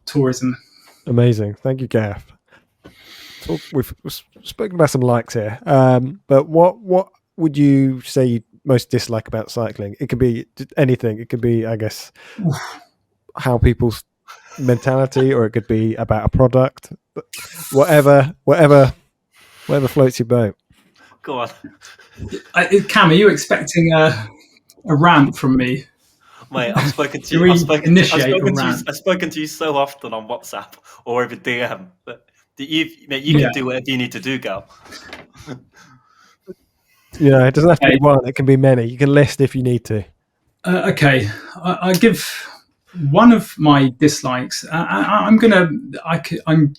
tourism. Amazing. Thank you, Gareth. So we've spoken about some likes here, but what would you say you most dislike about cycling? It could be anything. It could be, I guess, how people's mentality, or it could be about a product. Whatever floats your boat. Go on. Cam, are you expecting a rant from me? Mate, I've spoken to you. I've spoken to you so often on WhatsApp or over DM, but you can do whatever you need to do, girl. Yeah, it doesn't have to be one. It can be many. You can list if you need to. Okay, I give one of my dislikes. I'm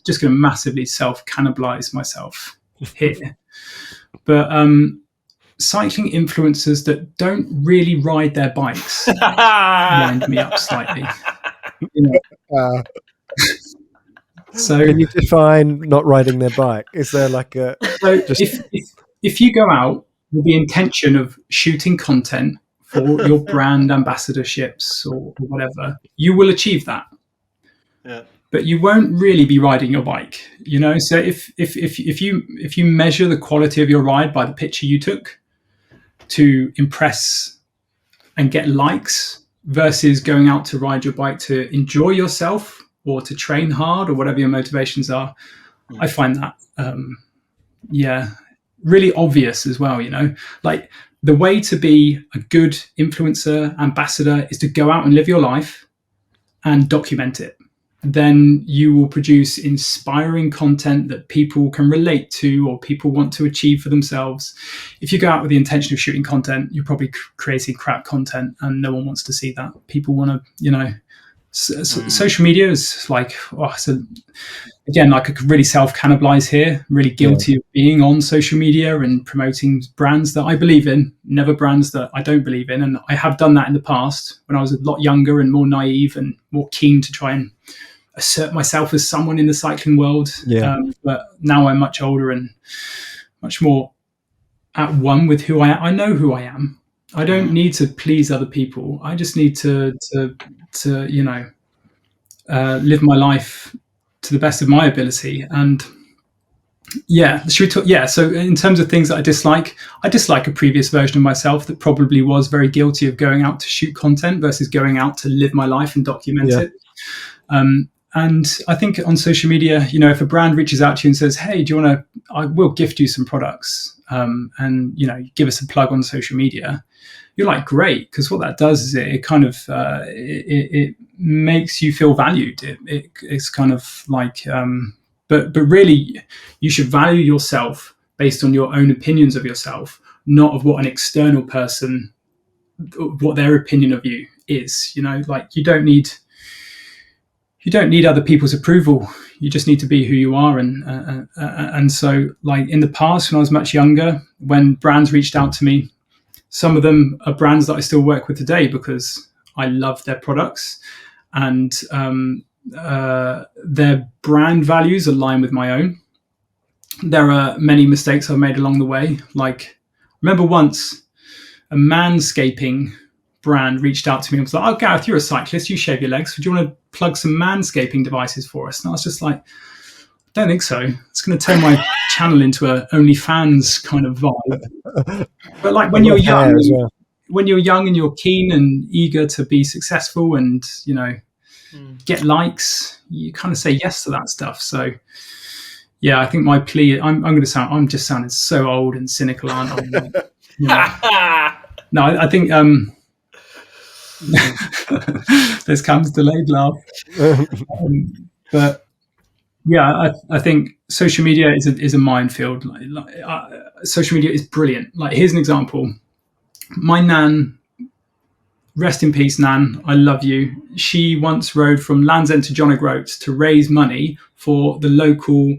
just gonna massively self-cannibalize myself here, but cycling influencers that don't really ride their bikes wind me up slightly. So, can you define not riding their bike? Is there like a? So if you go out with the intention of shooting content for your brand ambassadorships or whatever, you will achieve that. Yeah. But you won't really be riding your bike, So if you measure the quality of your ride by the picture you took to impress and get likes versus going out to ride your bike to enjoy yourself or to train hard or whatever your motivations are, I find that really obvious as well. Like the way to be a good influencer ambassador is to go out and live your life and document it. Then you will produce inspiring content that people can relate to or people want to achieve for themselves. If you go out with the intention of shooting content, you're probably creating crap content and no one wants to see that. People want to, social media is like, again, I could really self-cannibalize here. I'm really guilty of being on social media and promoting brands that I believe in, never brands that I don't believe in. And I have done that in the past when I was a lot younger and more naive and more keen to try and assert myself as someone in the cycling world. But now I'm much older and much more at one with who I am. I know who I am. I don't need to please other people. I just need to live my life to the best of my ability. And should we talk? So in terms of things that I dislike a previous version of myself that probably was very guilty of going out to shoot content versus going out to live my life and document it. And I think on social media, if a brand reaches out to you and says, "Hey, do you want to? I will gift you some products," and give us a plug on social media. You're like, great, because what that does is it kind of it makes you feel valued. It's kind of like, but really, you should value yourself based on your own opinions of yourself, not of what an external person, what their opinion of you is. Like you don't need other people's approval. You just need to be who you are. And so, like in the past, when I was much younger, when brands reached out to me, some of them are brands that I still work with today because I love their products and their brand values align with my own. There are many mistakes I've made along the way. Like, remember once a manscaping brand reached out to me and was like, "Oh, Gareth, you're a cyclist. You shave your legs. Would you want to plug some manscaping devices for us?" And I was just like, "Don't think so. It's going to turn my channel into a OnlyFans kind of vibe." But like when you're young, and you're keen and eager to be successful and get likes, you kind of say yes to that stuff. So I think my plea, I'm just sounding so old and cynical, aren't I? No, I think this comes delayed laugh. But I think social media is a minefield. Social media is brilliant. Like, here's an example. My nan, rest in peace, Nan, I love you. She once rode from Land's End to John O'Groats to raise money for the local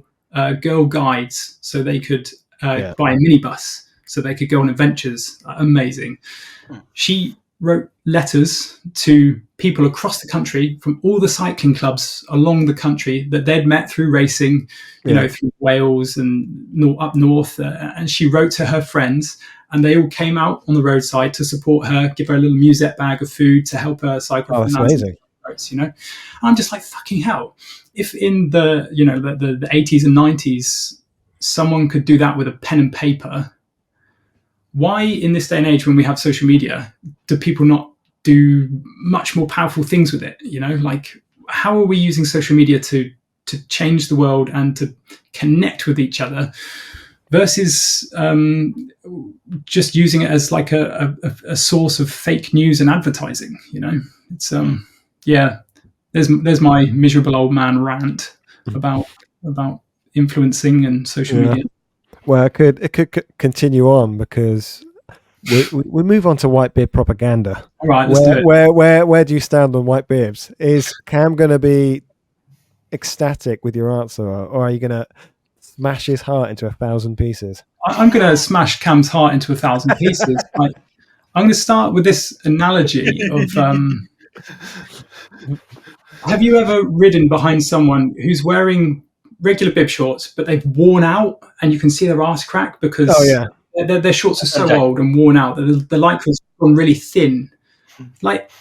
Girl Guides so they could buy a minibus so they could go on adventures. Amazing. She wrote letters to people across the country from all the cycling clubs along the country that they'd met through racing, through Wales and up north. And she wrote to her friends, and they all came out on the roadside to support her, give her a little musette bag of food to help her cycle. Oh, that's amazing. quotes, And I'm just like, fucking hell. If in the 80s and 90s, someone could do that with a pen and paper, why in this day and age when we have social media do people not do much more powerful things with it? Like, how are we using social media to change the world and to connect with each other versus just using it as like a source of fake news and advertising? It's there's my miserable old man rant about influencing and social media. Well, it could continue on because we move on to white bib propaganda. All right, let's do it. Where do you stand on white bibs? Is Cam going to be ecstatic with your answer, or are you going to smash his heart into 1,000 pieces? I'm going to smash Cam's heart into 1,000 pieces. I'm going to start with this analogy of have you ever ridden behind someone who's wearing regular bib shorts, but they've worn out and you can see their arse crack because their shorts are so old and worn out that the lycra's gone really thin? Like,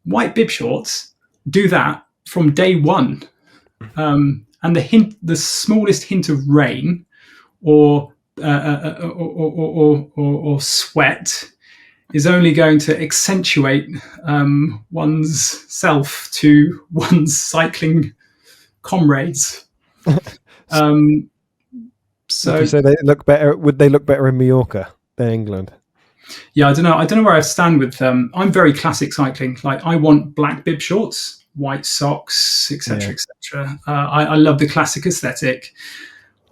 white bib shorts do that from day one. And the smallest hint of rain or sweat is only going to accentuate one's self to one's cycling comrades. So you say they look better. Would they look better in Mallorca than England? Yeah, I don't know where I stand with them. I'm very classic cycling. Like, I want black bib shorts, white socks, etc., etc. I love the classic aesthetic.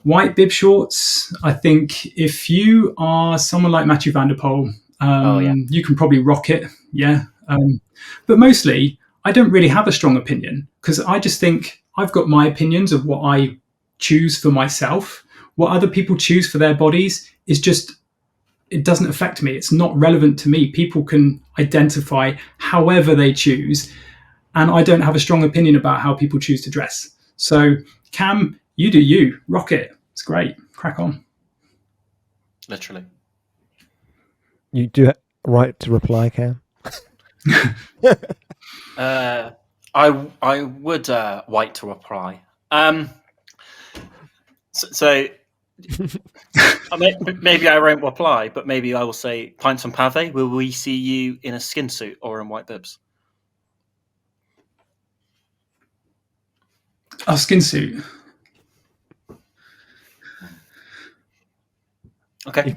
White bib shorts, I think if you are someone like Mathieu van der Poel, you can probably rock it. Yeah. But mostly, I don't really have a strong opinion because I just think I've got my opinions of what I choose for myself. What other people choose for their bodies is just, it doesn't affect me. It's not relevant to me. People can identify however they choose. And I don't have a strong opinion about how people choose to dress. So, Cam, you do you. Rock it. It's great. Crack on. Literally. You do have a right to reply, Cam? I would like to reply. So maybe I won't reply, but maybe I will say, Pints and Pave, will we see you in a skin suit or in white bibs? A skin suit. Okay.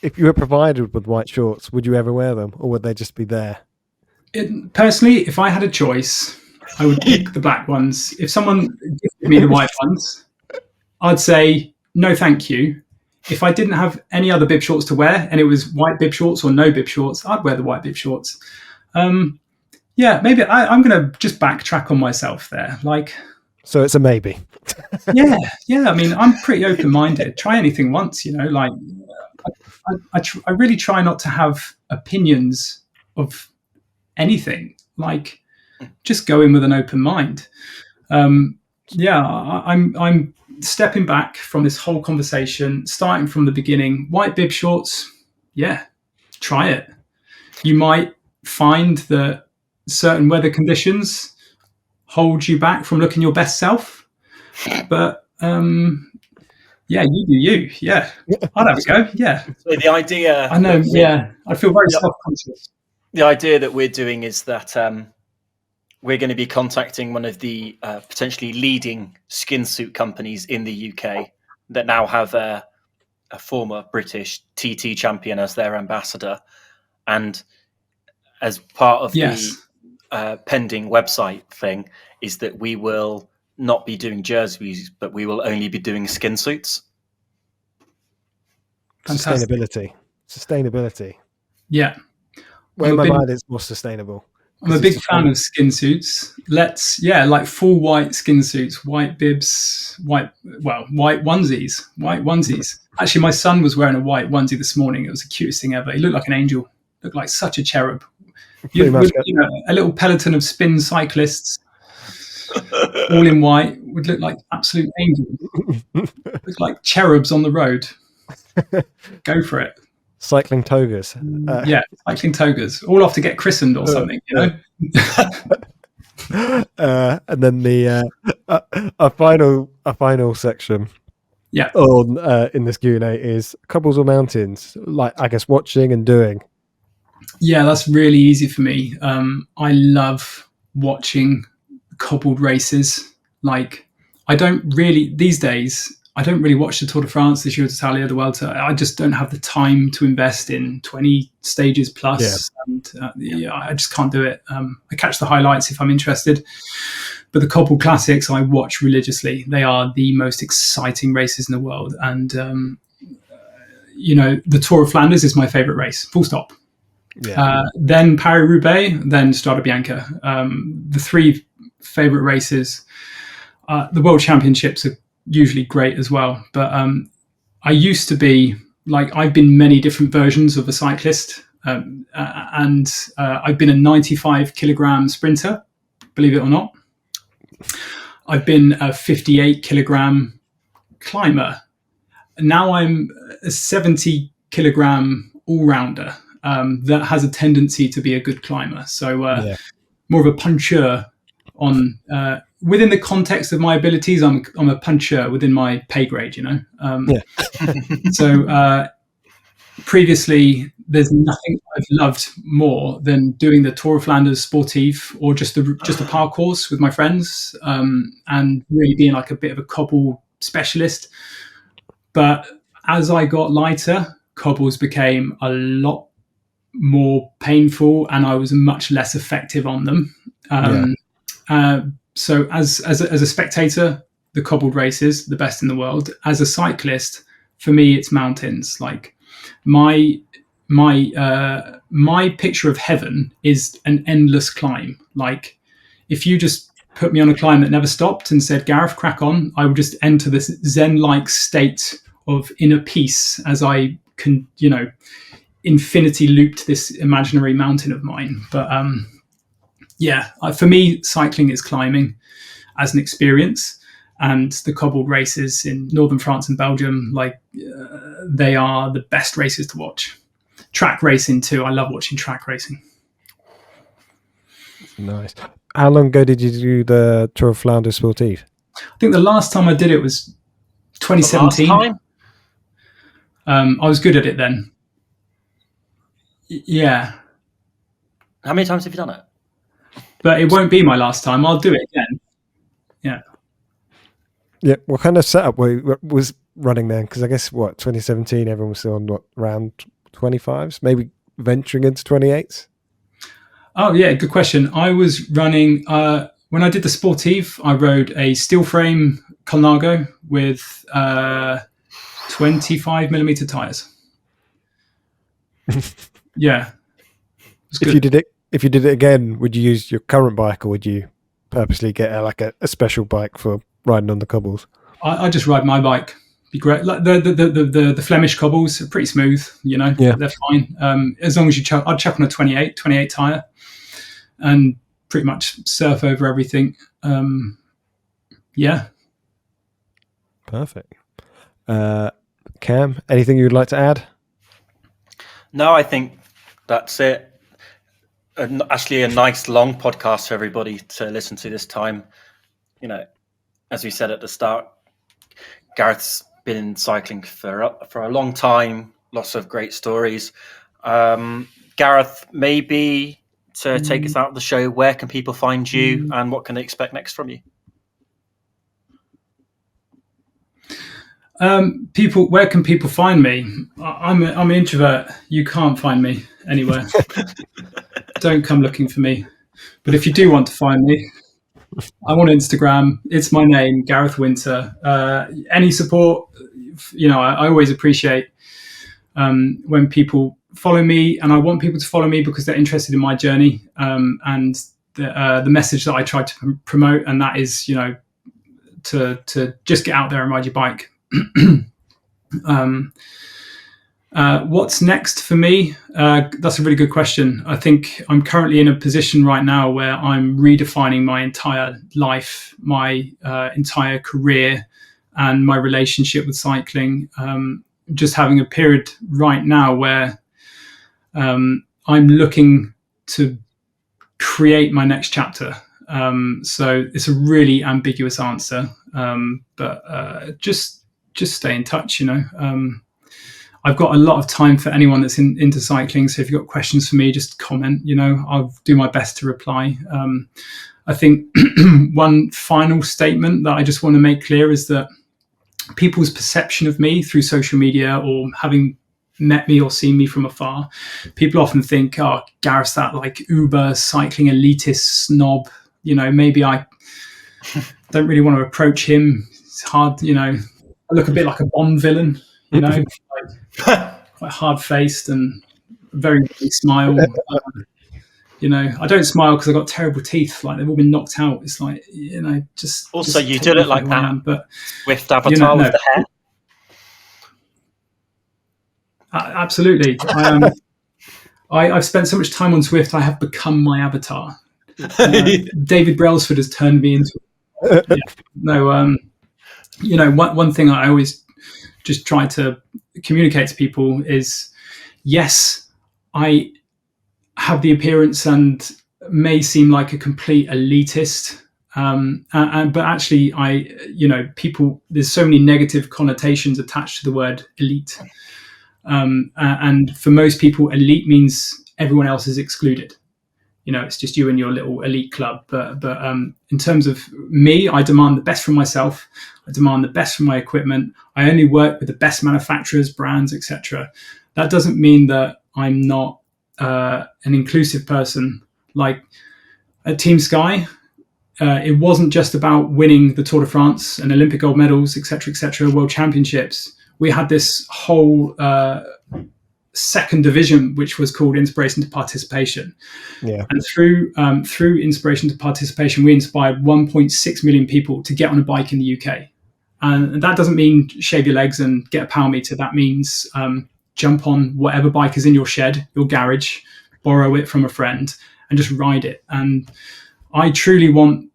If you were provided with white shorts, would you ever wear them, or would they just be there? Personally, if I had a choice, I would pick the black ones. If someone gifted me the white ones, I'd say no, thank you. If I didn't have any other bib shorts to wear, and it was white bib shorts or no bib shorts, I'd wear the white bib shorts. Maybe I'm going to just backtrack on myself there. Like, so it's a maybe. yeah. I mean, I'm pretty open-minded. Try anything once, Like, I really try not to have opinions of anything. Like, just go in with an open mind. I'm stepping back from this whole conversation, starting from the beginning. White bib shorts, try it. You might find that certain weather conditions hold you back from looking your best self, but you do you. Yeah, I'd have a go. Yeah. So the idea, I know. Yeah, I feel very self-conscious. The idea that we're doing is that we're going to be contacting one of the potentially leading skin suit companies in the UK that now have a former British TT champion as their ambassador, and as part of the pending website thing is that we will not be doing jerseys, but we will only be doing skin suits. Fantastic. Sustainability. Yeah. Where in my mind it's more sustainable. I'm a big fan of skin suits. Like full white skin suits, white bibs, white onesies. Actually, my son was wearing a white onesie this morning. It was the cutest thing ever. He looked like an angel. Looked like such a cherub. A little peloton of spin cyclists, all in white, would look like absolute angels. Look like cherubs on the road. Go for it. cycling togas. Cycling togas, all off to get christened or something, you know. And then a final section on in this Q&A is couples or mountains, like I guess watching and doing. Yeah, that's really easy for me. I love watching cobbled races. Like, these days I don't really watch the Tour de France, the Giro d'Italia, the Vuelta. I just don't have the time to invest in 20 stages plus. And I just can't do it. I catch the highlights if I'm interested. But the cobbled classics I watch religiously. They are the most exciting races in the world. And, the Tour of Flanders is my favorite race, full stop. Yeah. Then Paris-Roubaix, then Strada Bianca. The three favorite races. The World Championships are usually great as well. But I used to be, I've been many different versions of a cyclist. And I've been a 95 kilogram sprinter, believe it or not. I've been a 58 kilogram climber. Now I'm a 70 kilogram all-rounder that has a tendency to be a good climber. So more of a puncher on within the context of my abilities. I'm a puncher within my pay grade, you know. So previously, there's nothing I've loved more than doing the Tour of Flanders Sportive or just a parcours with my friends, and really being like a bit of a cobble specialist. But as I got lighter, cobbles became a lot more painful, and I was much less effective on them. So as a spectator, the cobbled races, the best in the world. As a cyclist, for me, it's mountains. Like my picture of heaven is an endless climb. Like if you just put me on a climb that never stopped and said, Gareth, crack on, I would just enter this Zen-like state of inner peace as I can, infinity looped this imaginary mountain of mine. But for me, cycling is climbing as an experience. And the cobbled races in northern France and Belgium, they are the best races to watch. Track racing too. I love watching track racing. Nice. How long ago did you do the Tour of Flanders Sportive? I think the last time I did it was 2017. The last time? I was good at it then. Yeah. How many times have you done it? But it won't be my last time. I'll do it again. Yeah. Yeah. What kind of setup was running then? Because I guess 2017, everyone was still on around 25s, maybe venturing into 28s. Oh yeah, good question. I was running when I did the Sportive. I rode a steel frame Colnago with 25 millimeter tires. Yeah. If you did it again, would you use your current bike, or would you purposely get a special bike for riding on the cobbles? I just ride my bike. Be great. Like the Flemish cobbles are pretty smooth, they're fine. As long as I'd chuck on a 28 tire and pretty much surf over everything. Yeah. Perfect. Cam, anything you'd like to add? No, I think that's it. Actually, a nice long podcast for everybody to listen to this time. As we said at the start, Gareth's been in cycling for a long time. Lots of great stories. Gareth, maybe to take us out of the show, where can people find you and what can they expect next from you? Where can people find me? I'm an introvert. You can't find me anywhere. Don't come looking for me. But if you do want to find me, I'm on Instagram. It's my name, Gareth Winter. Any support, I always appreciate when people follow me, and I want people to follow me because they're interested in my journey and the message that I try to promote, and that is, to just get out there and ride your bike. What's next for me? That's a really good question. I think I'm currently in a position right now where I'm redefining my entire life, my entire career, and my relationship with cycling. just having a period right now where I'm looking to create my next chapter. So it's a really ambiguous answer, but just stay in touch. I've got a lot of time for anyone that's into cycling. So if you've got questions for me, just comment. I'll do my best to reply. I think one final statement that I just want to make clear is that people's perception of me through social media or having met me or seen me from afar, people often think, oh, Gareth's that like uber cycling elitist snob. Maybe I don't really want to approach him. It's hard, I look a bit like a Bond villain, like quite hard-faced and very smile. I don't smile because I've got terrible teeth. Like they've all been knocked out. It's like, just. Also, just you do look like that. But Swift avatar with the hair. Absolutely. I've spent so much time on Zwift. I have become my avatar. David Brailsford has turned me into. One thing I always just try to communicate to people is, yes, I have the appearance and may seem like a complete elitist, but actually, people. There's so many negative connotations attached to the word elite, and for most people, elite means everyone else is excluded. It's just you and your little elite club. But in terms of me, I demand the best from myself. I demand the best from my equipment. I only work with the best manufacturers, brands, etc. That doesn't mean that I'm not an inclusive person. Like at Team Sky, it wasn't just about winning the Tour de France and Olympic gold medals, etc., World Championships. We had this whole second division, which was called Inspiration to Participation. Yeah. And through Inspiration to Participation, we inspired 1.6 million people to get on a bike in the UK. And that doesn't mean shave your legs and get a power meter. That means jump on whatever bike is in your shed, your garage, borrow it from a friend, and just ride it. And I truly want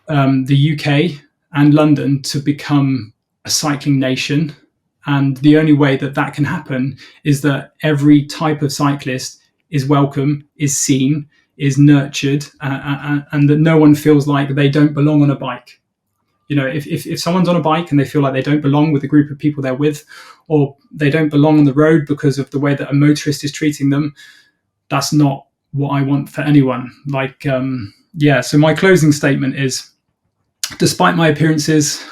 the UK and London to become a cycling nation. And the only way that can happen is that every type of cyclist is welcome, is seen, is nurtured, and that no one feels like they don't belong on a bike. If someone's on a bike and they feel like they don't belong with the group of people they're with, or they don't belong on the road because of the way that a motorist is treating them, that's not what I want for anyone. So my closing statement is, despite my appearances,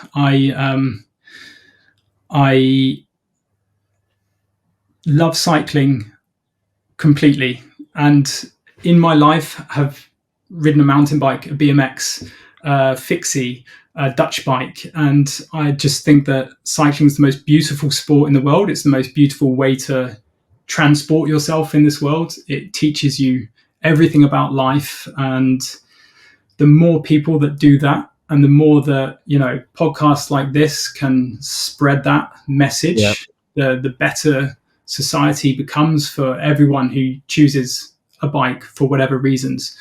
I love cycling completely, and in my life have ridden a mountain bike, a BMX, fixie, a Dutch bike, and I just think that cycling is the most beautiful sport in the world. It's the most beautiful way to transport yourself in this world. It teaches you everything about life, and the more people that do that, and the more that podcasts like this can spread that message, the better society becomes for everyone who chooses a bike for whatever reasons.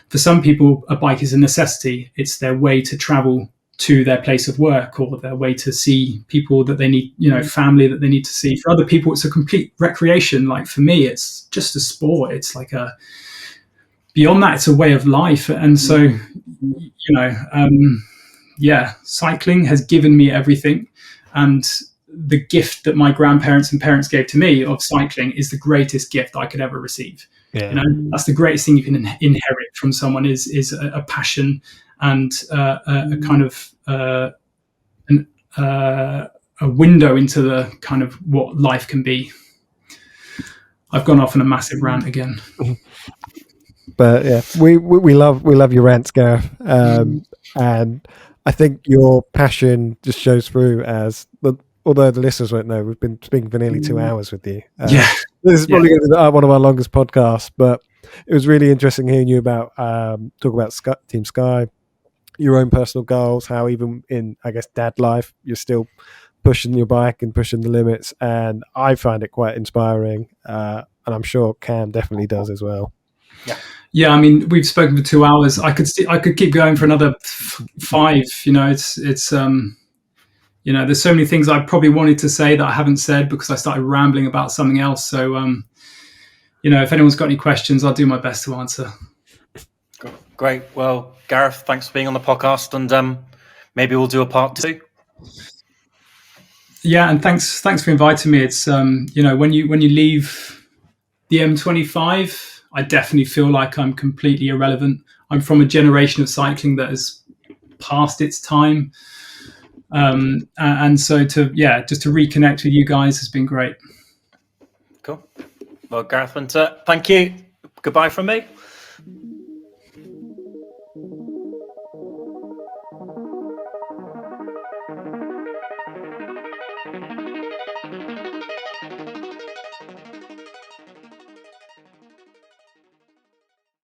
For some people, a bike is a necessity. It's their way to travel to their place of work, or their way to see people that they need, family that they need to see. For other people, it's a complete recreation. Like for me, it's just a sport. It's like beyond that, it's a way of life. And so, cycling has given me everything. And the gift that my grandparents and parents gave to me of cycling is the greatest gift I could ever receive. Yeah. That's the greatest thing you can inherit from someone is a passion and a kind of a window into the kind of what life can be. I've gone off on a massive rant again. But yeah, we love your rants, Gareth, and I think your passion just shows through. Although the listeners won't know, we've been speaking for nearly 2 hours with you. This is probably going to be one of our longest podcasts, but it was really interesting hearing you talk about Team Sky, your own personal goals, how even in, I guess, dad life, you're still pushing your bike and pushing the limits, and I find it quite inspiring, and I'm sure Cam definitely does as well. Yeah, I mean, we've spoken for 2 hours. I could keep going for another 5. there's so many things I probably wanted to say that I haven't said because I started rambling about something else. So, if anyone's got any questions, I'll do my best to answer. Great. Well, Gareth, thanks for being on the podcast, and maybe we'll do a part 2. Yeah, and thanks for inviting me. It's when you leave the M25, I definitely feel like I'm completely irrelevant. I'm from a generation of cycling that has passed its time, and so just to reconnect with you guys has been great. Cool. Well, Gareth Winter, thank you. Goodbye from me.